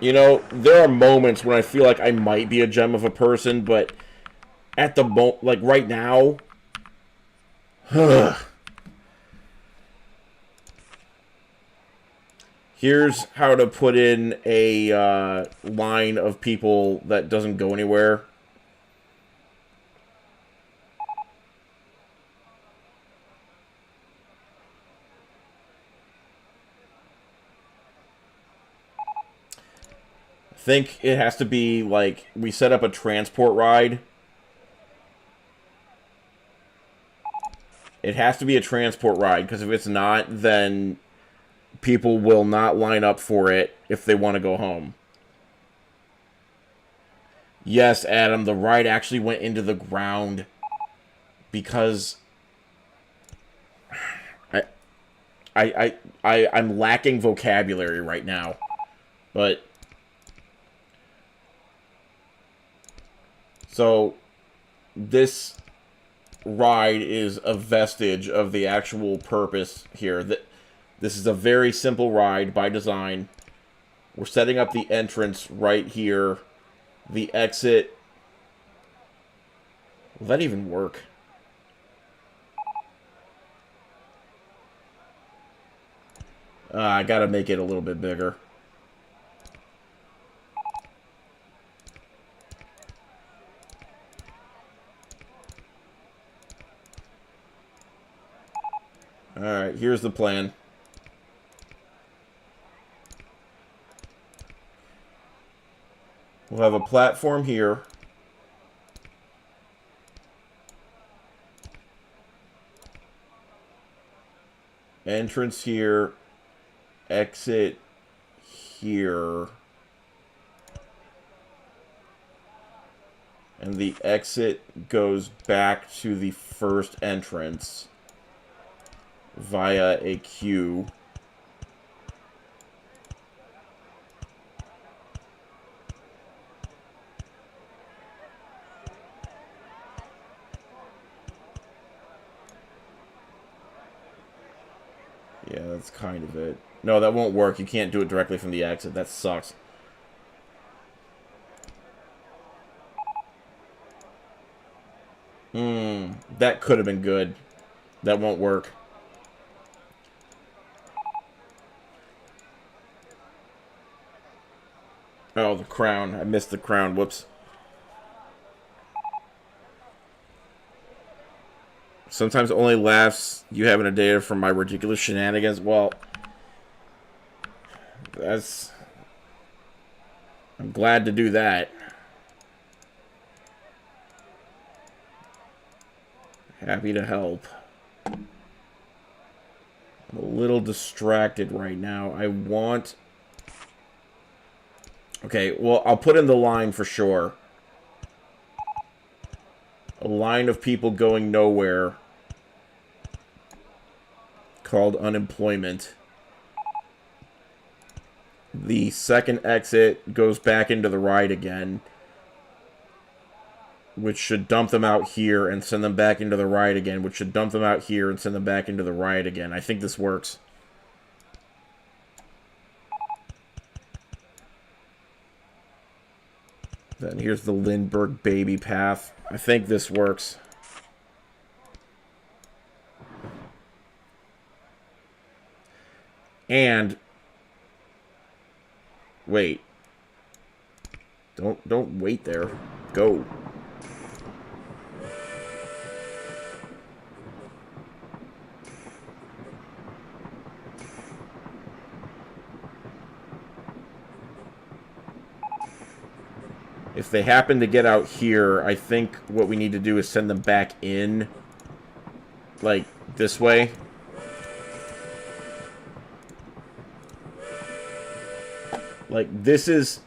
You know, there are moments when I feel like I might be a gem of a person, but at the like right now, here's how to put in a line of people that doesn't go anywhere. I think it has to be like we set up a transport ride. It has to be a transport ride, because if it's not, then people will not line up for it if they want to go home. Yes, Adam, the ride actually went into the ground because I'm lacking vocabulary right now. But so this ride is a vestige of the actual purpose here. This is a very simple ride by design. We're setting up the entrance right here. The exit. Will that even work? I gotta make it a little bit bigger. Alright, here's the plan. We'll have a platform here. Entrance here. Exit here. And the exit goes back to the first entrance via a queue. Yeah, that's kind of it. No, that won't work. You can't do it directly from the exit. That sucks. That could have been good. That won't work. Oh, the crown. I missed the crown. Whoops. Sometimes only laughs you have in a day from my ridiculous shenanigans. Well, that's... I'm glad to do that. Happy to help. I'm a little distracted right now. I want... Okay, well, I'll put in the line for sure. A line of people going nowhere called unemployment. The second exit goes back into the ride again, which should dump them out here and send them back into the ride again, which should dump them out here and send them back into the ride again. I think this works. Then here's the Lindbergh baby path. I think this works. And wait. Don't wait there. Go. If they happen to get out here, I think what we need to do is send them back in, like, this way. Like, this is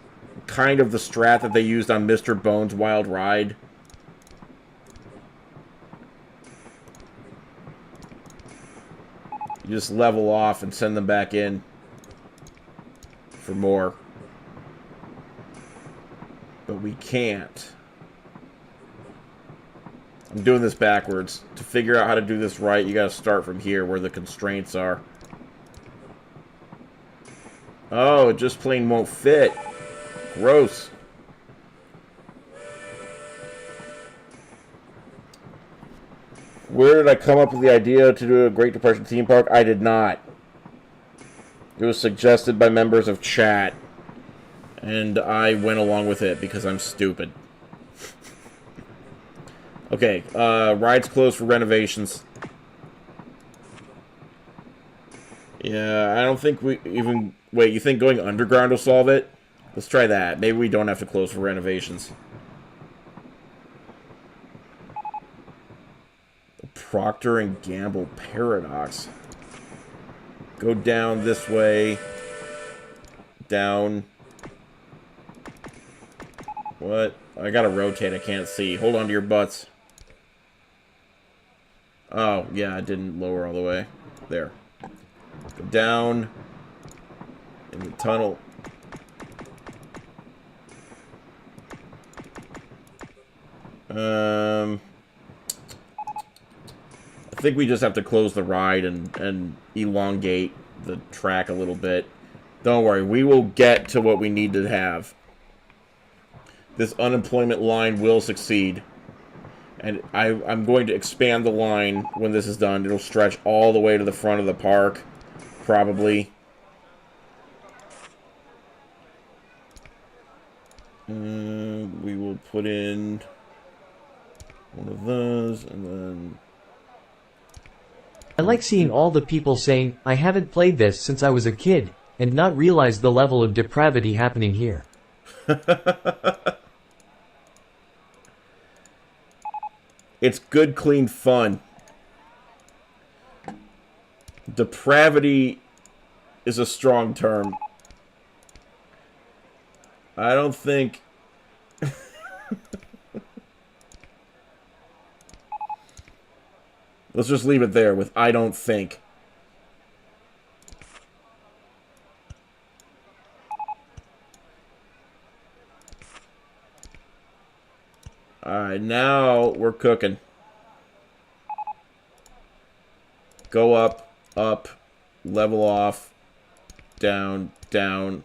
kind of the strat that they used on Mr. Bones' Wild Ride. You just level off and send them back in for more. But we can't. I'm doing this backwards. To figure out how to do this right, you gotta start from here where the constraints are. Oh, it just plain won't fit. Gross. Where did I come up with the idea to do a Great Depression theme park? I did not. It was suggested by members of chat. And I went along with it because I'm stupid. Okay, ride's closed for renovations. Yeah, I don't think we even... Wait, you think going underground will solve it? Let's try that. Maybe we don't have to close for renovations. The Procter & Gamble paradox. Go down this way. Down. What? I gotta rotate, I can't see. Hold on to your butts. Oh, yeah, I didn't lower all the way. There. Go down. In the tunnel. I think we just have to close the ride and elongate the track a little bit. Don't worry, we will get to what we need to have. This unemployment line will succeed. And I'm going to expand the line when this is done. It'll stretch all the way to the front of the park, probably. We will put in one of those, and then... I like seeing all the people saying, I haven't played this since I was a kid, and not realize the level of depravity happening here. It's good, clean fun. Depravity is a strong term. I don't think... Let's just leave it there with I don't think. Alright, now we're cooking. Go up, up, level off, down, down,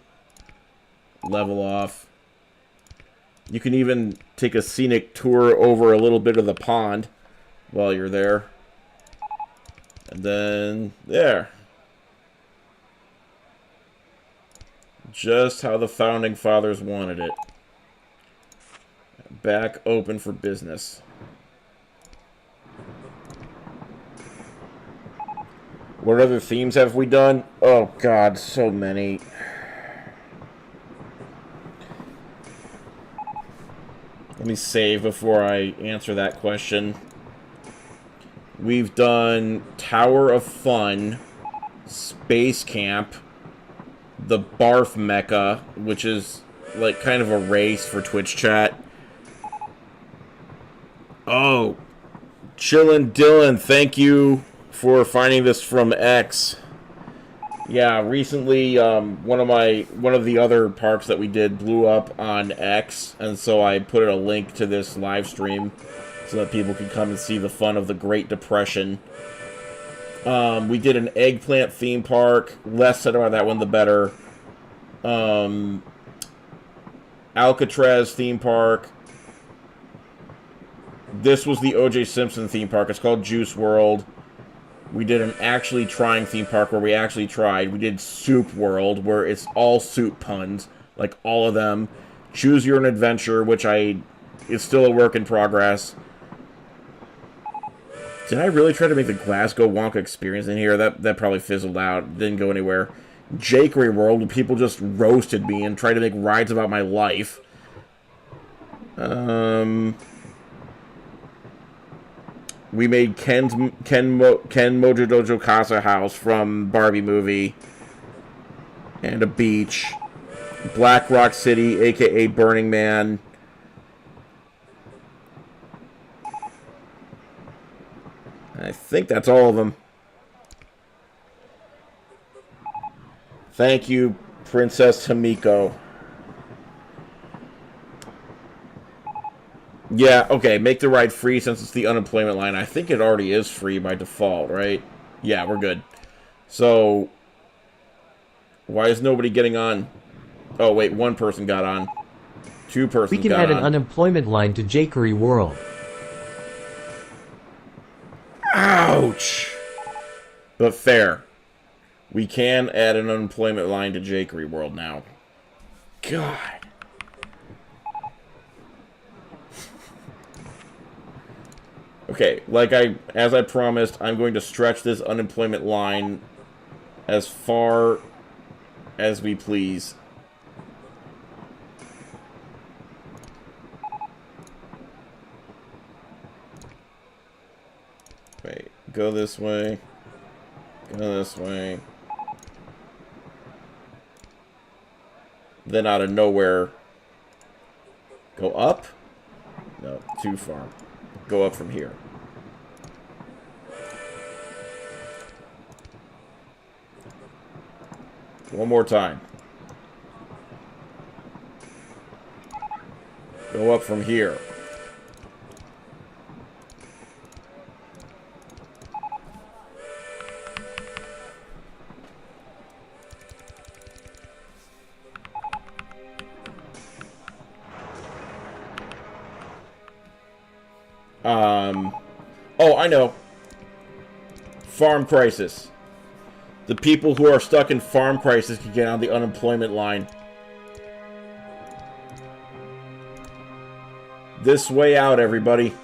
level off. You can even take a scenic tour over a little bit of the pond while you're there. And then, there. Just how the Founding Fathers wanted it. Back open for business. What other themes have we done? Oh god, so many. Let me save before I answer that question. We've done Tower of Fun, Space Camp, the Barf Mecca, which is like kind of a race for Twitch chat. Oh, Chillin' Dylan, thank you for finding this from X. Yeah, recently one of the other parks that we did blew up on X, and so I put a link to this live stream so that people can come and see the fun of the Great Depression. We did an eggplant theme park. Less said about that one, the better. Alcatraz theme park. This was the O.J. Simpson theme park. It's called Juice World. We did an actually trying theme park where we actually tried. We did Soup World, where it's all soup puns, like all of them. Choose Your Own Adventure, which is still a work in progress. Did I really try to make the Glasgow Wonka experience in here? That probably fizzled out. Didn't go anywhere. Jakery World, where people just roasted me and tried to make rides about my life. We made Ken Mojo Dojo Casa House from Barbie movie. And a beach. Black Rock City, a.k.a. Burning Man. I think that's all of them. Thank you, Princess Hamiko. Yeah, okay, make the ride free since it's the unemployment line. I think it already is free by default, right? Yeah, we're good. So, why is nobody getting on? Oh, wait, one person got on. Two We persons can got add an on. unemployment line to Jakery World. Ouch! But fair. We can add an unemployment line to Jakery World now. God. Okay, as I promised, I'm going to stretch this unemployment line as far as we please. Wait, go this way. Go this way. Then out of nowhere, go up? No, too far. Go up from here. One more time. Go up from here. Oh, I know. Farm crisis. The people who are stuck in farm crisis can get on the unemployment line. This way out, everybody.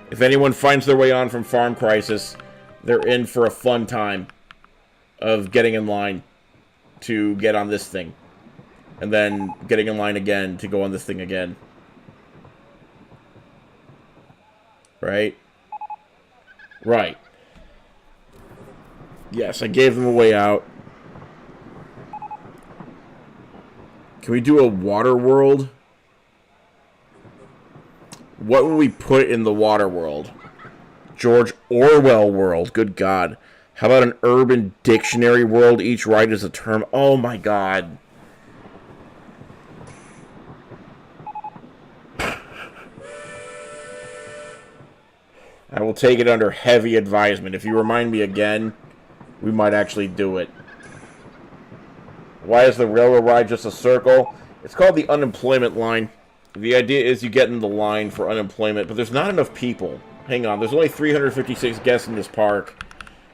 If anyone finds their way on from farm crisis, they're in for a fun time of getting in line to get on this thing. And then getting in line again to go on this thing again. Right? Right. Yes, I gave them a way out. Can we do a water world? What would we put in the water world? George Orwell world. Good God. How about an urban dictionary world? Each ride is a term. Oh my God. I will take it under heavy advisement. If you remind me again, we might actually do it. Why is the railroad ride just a circle? It's called the unemployment line. The idea is you get in the line for unemployment, but there's not enough people. Hang on, there's only 356 guests in this park.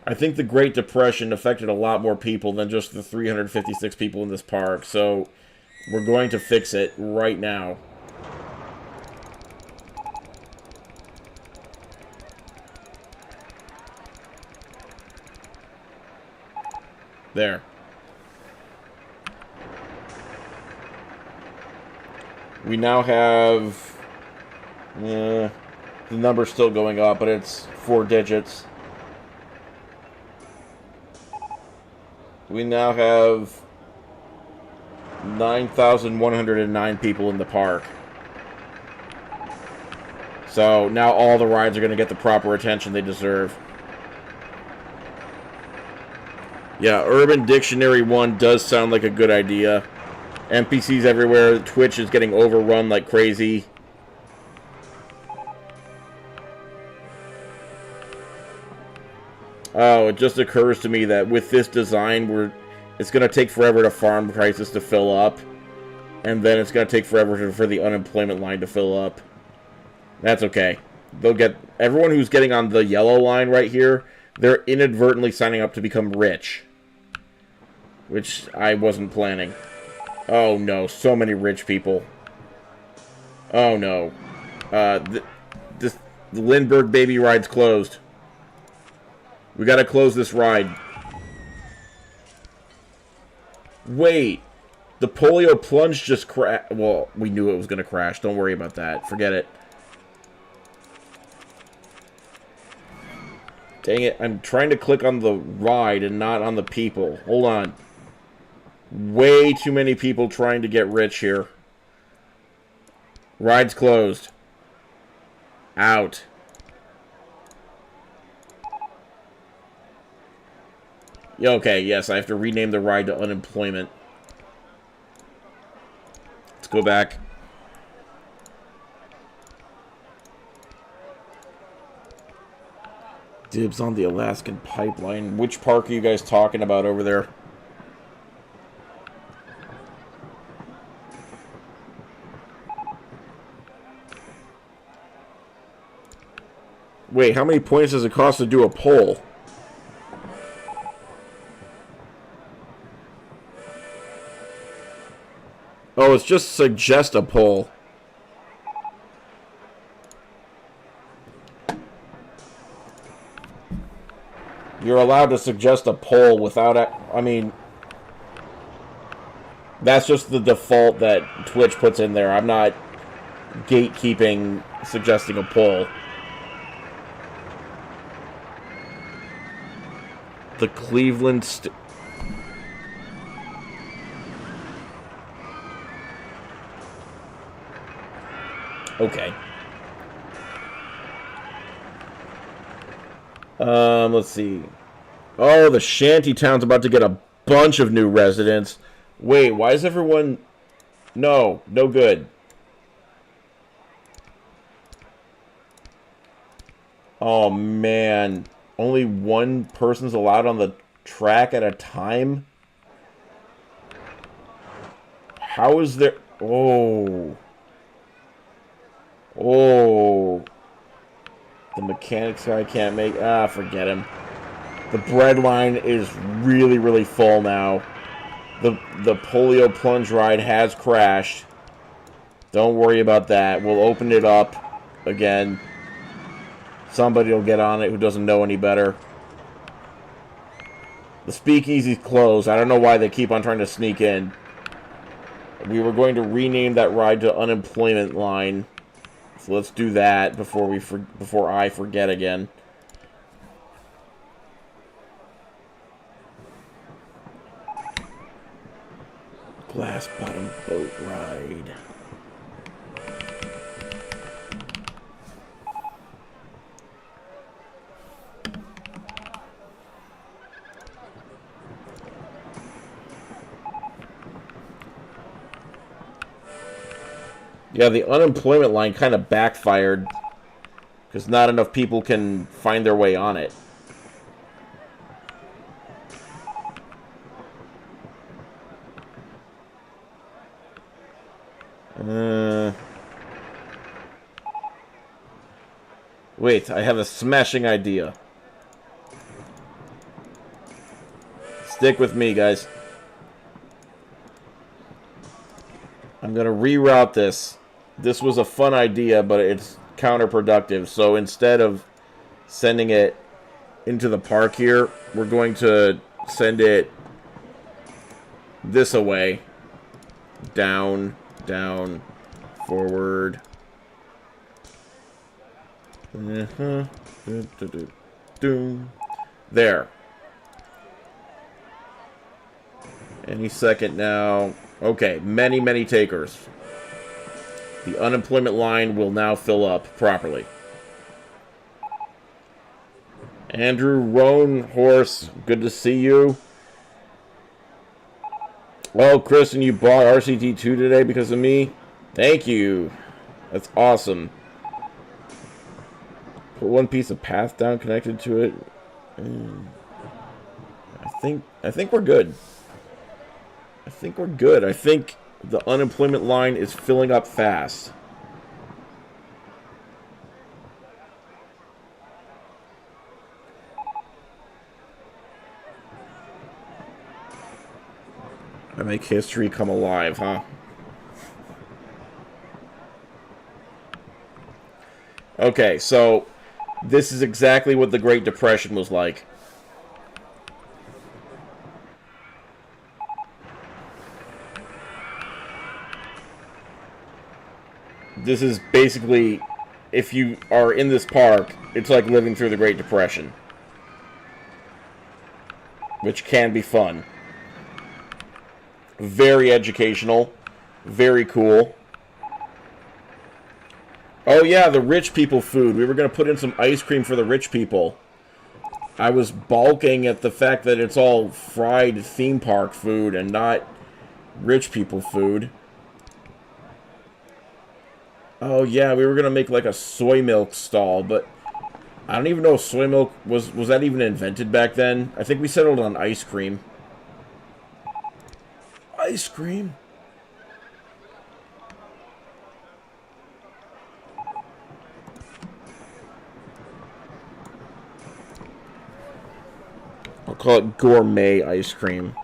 I think the Great Depression affected a lot more people than just the 356 people in this park, so we're going to fix it right now. There. We now have... the number's still going up, but it's 4 digits. We now have 9,109 people in the park. So now all the rides are going to get the proper attention they deserve. Yeah, Urban Dictionary 1 does sound like a good idea. NPCs everywhere. Twitch is getting overrun like crazy. Oh, it just occurs to me that with this design, it's going to take forever to farm prices to fill up. And then it's going to take forever for the unemployment line to fill up. That's okay. They'll get... Everyone who's getting on the yellow line right here, they're inadvertently signing up to become rich. Which I wasn't planning. Oh no, so many rich people. Oh no. The Lindbergh baby ride's closed. We gotta close this ride. Wait. The polio plunge just crashed. Well, we knew it was gonna crash. Don't worry about that. Forget it. Dang it. I'm trying to click on the ride and not on the people. Hold on. Way too many people trying to get rich here. Ride's closed. Out. Okay, yes, I have to rename the ride to unemployment. go back. Dibs on the Alaskan pipeline. Which park are you guys talking about over there? Wait, how many points does it cost to do a poll? Oh, it's just suggest a poll. You're allowed to suggest a poll without it. I mean, that's just the default that Twitch puts in there. I'm not gatekeeping suggesting a poll. The Cleveland... Okay. Let's see. Oh, the shanty town's about to get a bunch of new residents. Wait, why is everyone... No, no good. Oh, man. Only one person's allowed on the track at a time? How is there... Oh... Oh, the mechanics guy can't make... Ah, forget him. The bread line is really, really full now. The polio plunge ride has crashed. Don't worry about that. We'll open it up again. Somebody will get on it who doesn't know any better. The Speakeasy's closed. I don't know why they keep on trying to sneak in. We were going to rename that ride to Unemployment Line. So let's do that before I forget again. Glass bottom boat ride. Yeah, the unemployment line kind of backfired because not enough people can find their way on it. Wait, I have a smashing idea. Stick with me, guys. I'm going to reroute this. This was a fun idea, but it's counterproductive. So instead of sending it into the park here, we're going to send it this away. Down, down, forward. There. Any second now. Okay, many, many takers. The unemployment line will now fill up properly. Andrew Roan Horse, good to see you. Oh, Kristen, you bought RCT2 today because of me? Thank you. That's awesome. Put one piece of path down connected to it. I think we're good. I think we're good. I think the unemployment line is filling up fast. I make history come alive, huh? Okay, so this is exactly what the Great Depression was like. This is basically, if you are in this park, it's like living through the Great Depression. Which can be fun. Very educational. Very cool. Oh yeah, the rich people food. We were going to put in some ice cream for the rich people. I was balking at the fact that it's all fried theme park food and not rich people food. Oh yeah, we were gonna make like a soy milk stall, but I don't even know if soy milk was that even invented back then. I think we settled on ice cream. Ice cream. I'll call it gourmet ice cream.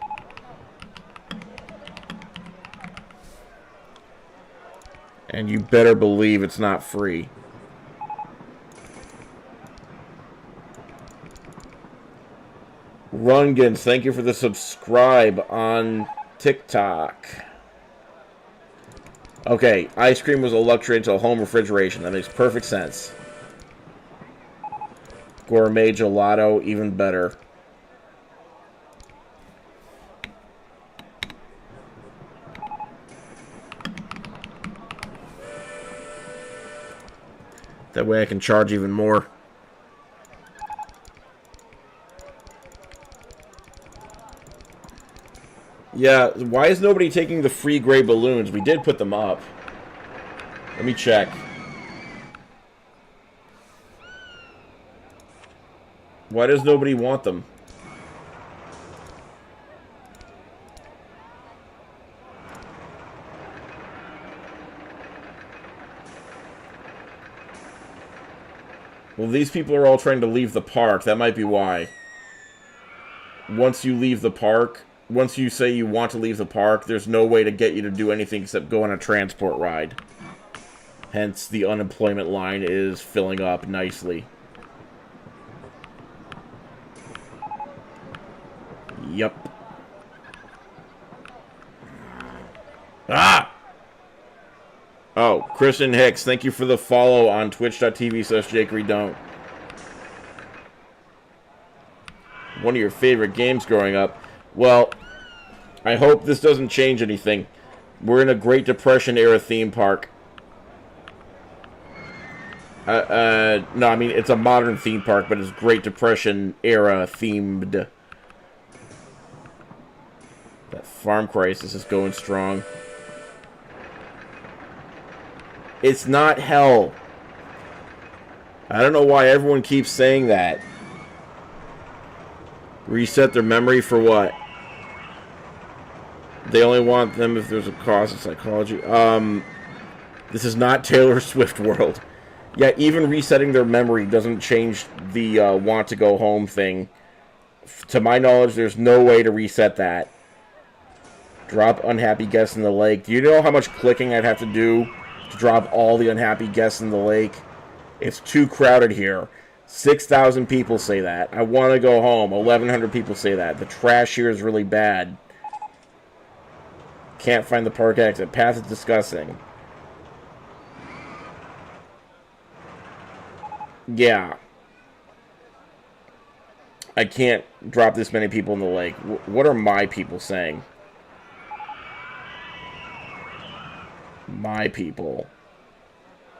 And you better believe it's not free. Rungans, thank you for the subscribe on TikTok. Okay, ice cream was a luxury until home refrigeration. That makes perfect sense. Gourmet gelato, even better. That way I can charge even more. Yeah, why is nobody taking the free gray balloons? We did put them up. Let me check. Why does nobody want them? Well, these people are all trying to leave the park. That might be why. Once you leave the park, once you say you want to leave the park, there's no way to get you to do anything except go on a transport ride. Hence, the unemployment line is filling up nicely. Yep. Ah! Oh, Christian Hicks, thank you for the follow on twitch.tv/jakeydon't. One of your favorite games growing up. Well, I hope this doesn't change anything. We're in a Great Depression era theme park. No, I mean, it's a modern theme park, but it's Great Depression era themed. That farm crisis is going strong. It's not hell. I don't know why everyone keeps saying that. Reset their memory for what? They only want them if there's a cause of psychology. This is not Taylor Swift world. Yeah, even resetting their memory doesn't change the want to go home thing. To my knowledge, there's no way to reset that. Drop unhappy guests in the lake. Do you know how much clicking I'd have to do to drop all the unhappy guests in the lake? It's too crowded here. 6,000 people say that. I want to go home. 1,100 people say that. The trash here is really bad. Can't find the park exit. Path is disgusting. Yeah. I can't drop this many people in the lake. What are my people saying? My people.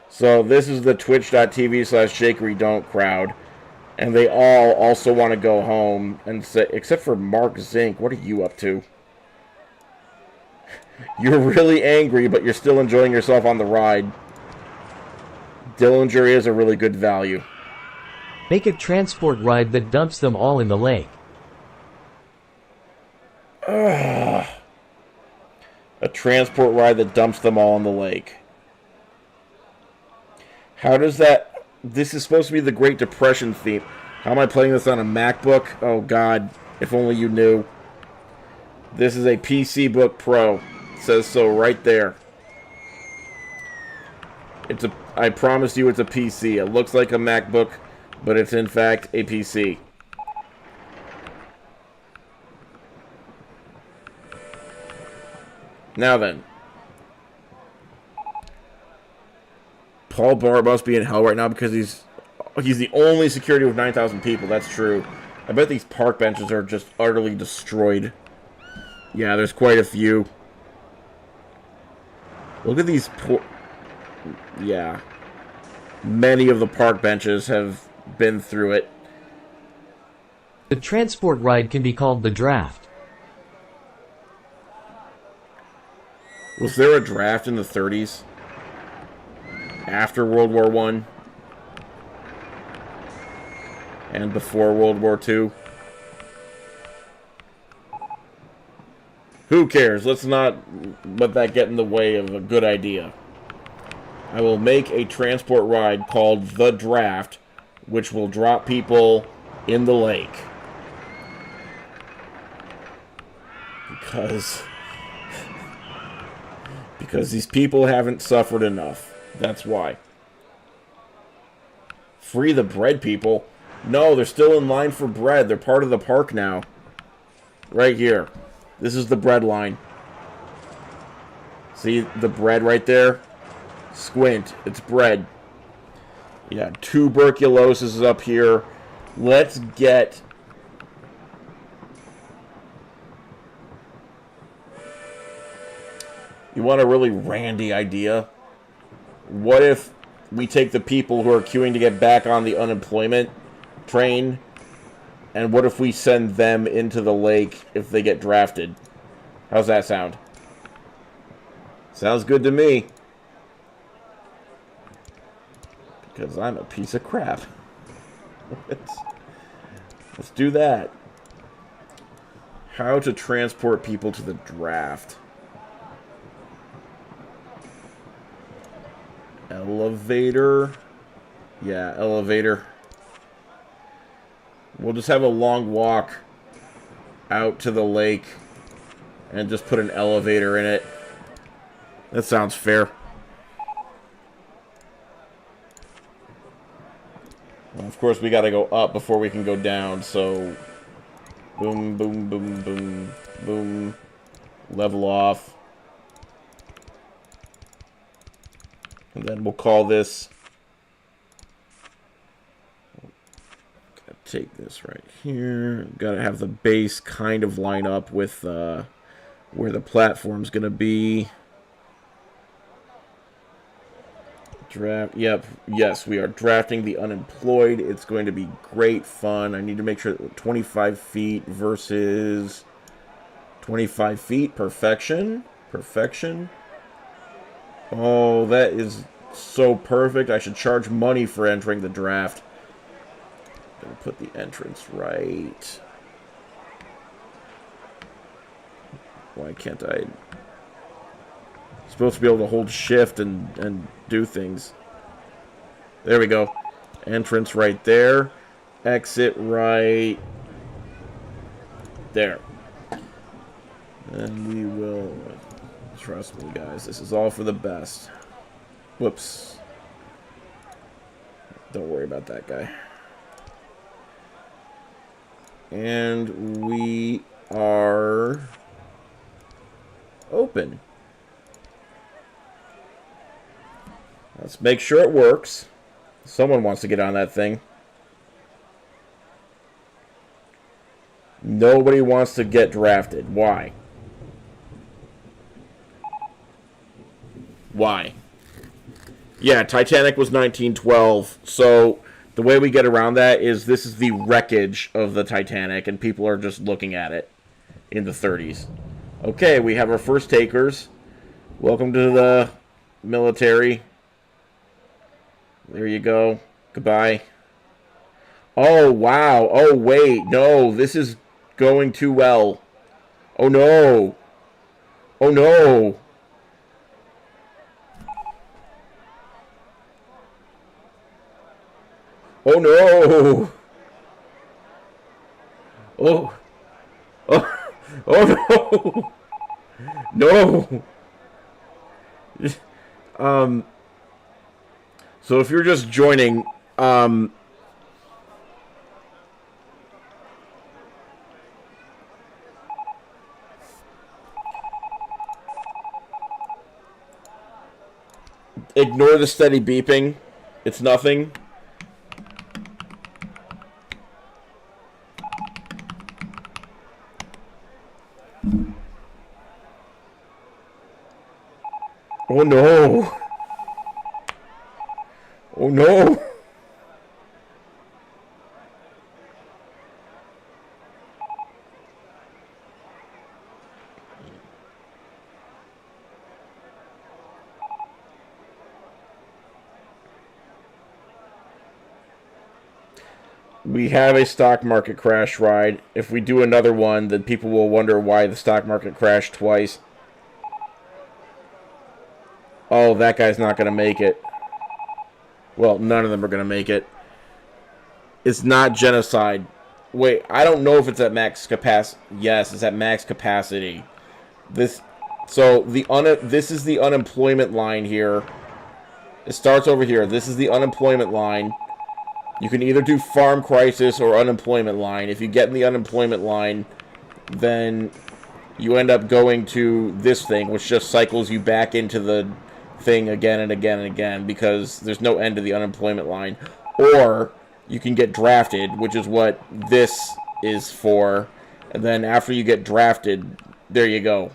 So this is the twitch.tv/jakeydon't crowd. And they all also want to go home. And say, except for Mark Zink. What are you up to? You're really angry, but you're still enjoying yourself on the ride. Dillinger is a really good value. Make a transport ride that dumps them all in the lake. Ugh. A transport ride that dumps them all in the lake. How does that... This is supposed to be the Great Depression theme. How am I playing this on a MacBook? Oh, God. If only you knew. This is a PC Book Pro. It says so right there. I promise you it's a PC. It looks like a MacBook, but it's in fact a PC. Now then. Paul Barr must be in hell right now because he's the only security with 9,000 people. That's true. I bet these park benches are just utterly destroyed. Yeah, there's quite a few. Look at these poor... Yeah. Many of the park benches have been through it. The transport ride can be called the draft. Was there a draft in the 30s? after World War I and before World War II. Who cares? Let's not let that get in the way of a good idea. I will make a transport ride called The Draft, which will drop people in the lake. Because these people haven't suffered enough. That's why. Free the bread people? No, they're still in line for bread. They're part of the park now. Right here. This is the bread line. See the bread right there? Squint. It's bread. Yeah, tuberculosis is up here. Let's get... You want a really randy idea? What if we take the people who are queuing to get back on the unemployment train, and what if we send them into the lake if they get drafted? How's that sound? Sounds good to me. Because I'm a piece of crap. Let's do that. How to transport people to the draft. Elevator. Yeah, elevator. We'll just have a long walk out to the lake and just put an elevator in it. That sounds fair. Well, of course, we gotta go up before we can go down, so... Boom, boom, boom, boom, boom. Level off. And then we'll call this... Gotta take this right here. Gotta have the base kind of line up with where the platform's gonna be. Draft. Yep. Yes, we are drafting the unemployed. It's going to be great fun. I need to make sure 25 feet versus 25 feet. Perfection. Perfection. Oh, that is so perfect. I should charge money for entering the draft. I'm going to put the entrance right. Why can't I? Supposed to be able to hold shift and do things. There we go. Entrance right there. Exit right there. And we will... Trust me, guys. This is all for the best. Whoops. Don't worry about that guy. And we are... open. Let's make sure it works. Someone wants to get on that thing. Nobody wants to get drafted. Why? Why? Yeah, Titanic was 1912. So the way we get around that is this is the wreckage of the Titanic, and people are just looking at it in the 30s. Okay, we have our first takers. Welcome to the military. There you go. Goodbye. Oh, wow. Oh, wait. No, this is going too well. Oh, no. Oh, no. Oh, no. Oh. Oh. Oh, no. No. So if you're just joining, ignore the steady beeping. It's nothing. Oh no. Oh no. We have a stock market crash ride. If we do another one, then people will wonder why the stock market crashed twice. Oh, that guy's not going to make it. Well, none of them are going to make it. It's not genocide. Wait, I don't know if it's at max capacity. Yes, it's at max capacity. This is the unemployment line here. It starts over here. This is the unemployment line. You can either do farm crisis or unemployment line. If you get in the unemployment line, then you end up going to this thing, which just cycles you back into the thing again and again and again, because there's no end to the unemployment line. Or you can get drafted, which is what this is for. And then after you get drafted, there you go.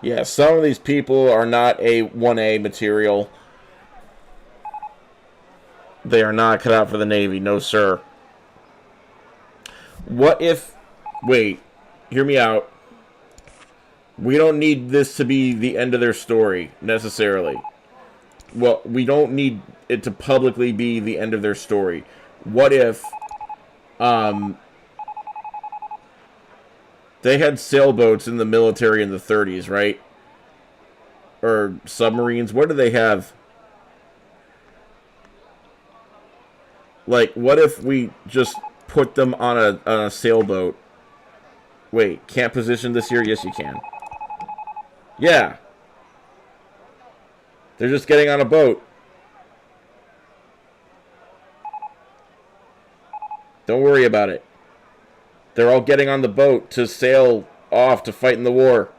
Yeah, some of these people are not a 1A material. They are not cut out for the Navy. No, sir. What if... Wait. Hear me out. We don't need this to be the end of their story, necessarily. Well, we don't need it to publicly be the end of their story. What if... they had sailboats in the military in the 30s, right? Or submarines. What do they have? Like, what if we just put them on a sailboat? Wait, can't position this here? Yes, you can. Yeah. They're just getting on a boat. Don't worry about it. They're all getting on the boat to sail off to fight in the war.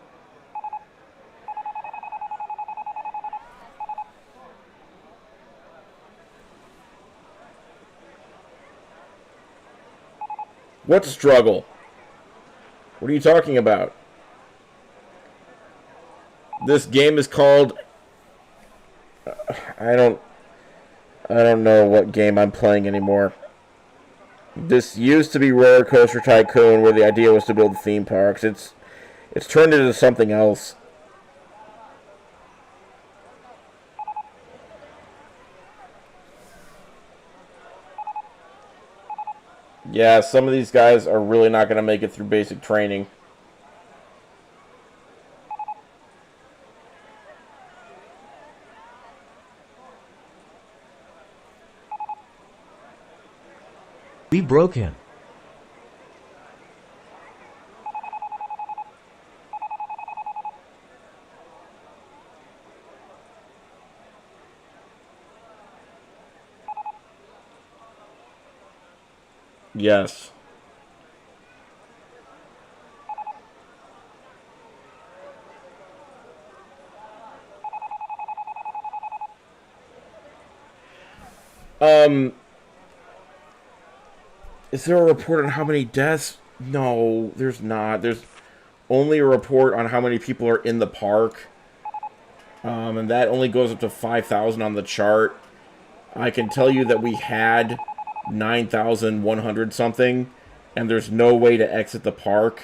What struggle? What are you talking about? This game is called... I don't know what game I'm playing anymore. This used to be Rollercoaster Tycoon, where the idea was to build theme parks. It's turned into something else. Yeah, some of these guys are really not going to make it through basic training. We broke him. Yes. Is there a report on how many deaths? No, there's not. There's only a report on how many people are in the park. And that only goes up to 5,000 on the chart. I can tell you that we had 9,100 something, and there's no way to exit the park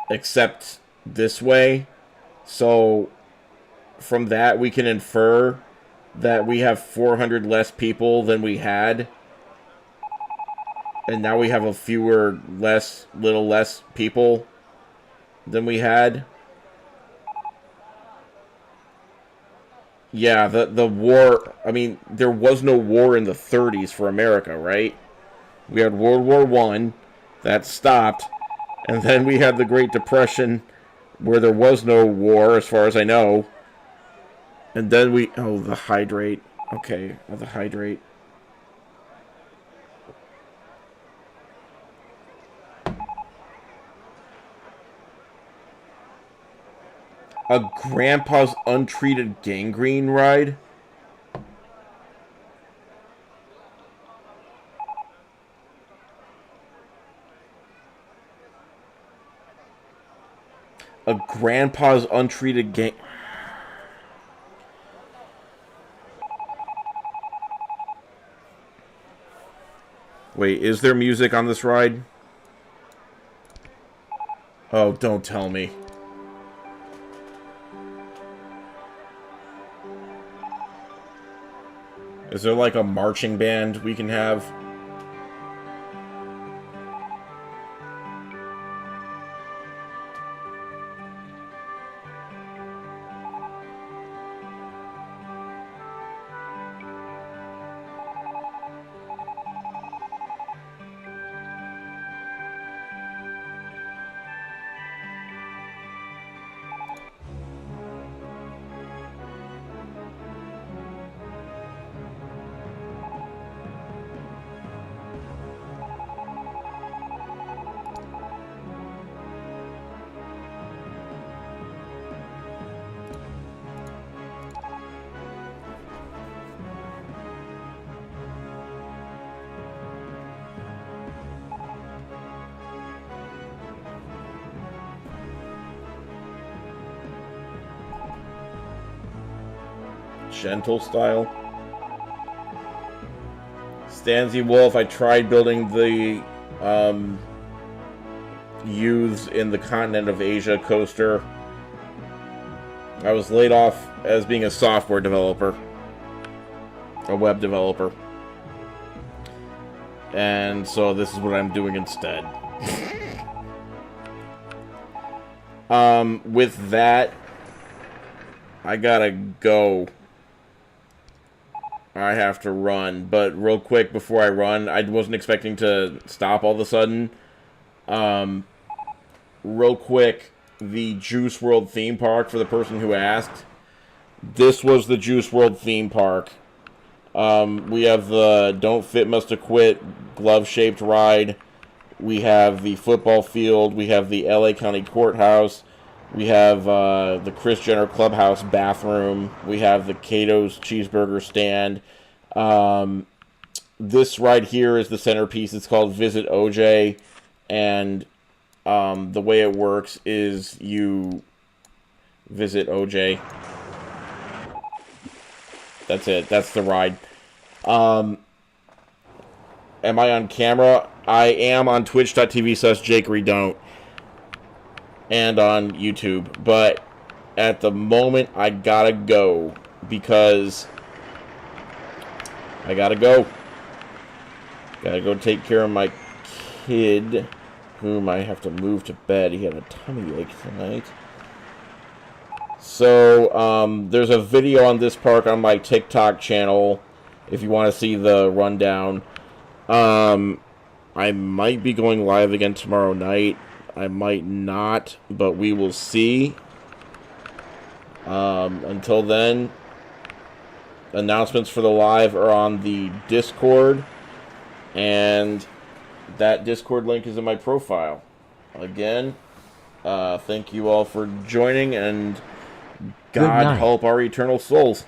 except this way. So from that we can infer that we have 400 less people than we had, and now we have a little less people than we had. Yeah, the war, I mean, there was no war in the 30s for America, right? We had World War I, that stopped, and then we had the Great Depression, where there was no war, as far as I know. And then the hydrate. Okay, the hydrate. A grandpa's untreated gangrene ride? A grandpa's untreated gang... Wait, is there music on this ride? Oh, don't tell me. Is there like a marching band we can have? Gentle style. Stanzy Wolf, I tried building the youths in the continent of Asia coaster. I was laid off as being a software developer, a web developer, and so this is what I'm doing instead. With that, I gotta go. I have to run, but real quick before I run, I wasn't expecting to stop all of a sudden. Real quick, the Juice World theme park, for the person who asked. This was the Juice World theme park. We have the Don't Fit Must Have Quit glove-shaped ride. We have the football field. We have the LA County Courthouse. We have the Kris Jenner Clubhouse bathroom. We have the Cato's cheeseburger stand. This right here is the centerpiece. It's called Visit OJ. And the way it works is you visit OJ. That's it. That's the ride. Am I on camera? I am on twitch.tv/jakeydon't. And on YouTube, but at the moment I gotta go because I gotta go take care of my kid, whom I have to move to bed. He had a tummy ache tonight. So there's a video on this park on my TikTok channel if you want to see the rundown. I might be going live again tomorrow night. I might not, but we will see. Until then, announcements for the live are on the Discord, and that Discord link is in my profile. Again, thank you all for joining, and God help our eternal souls.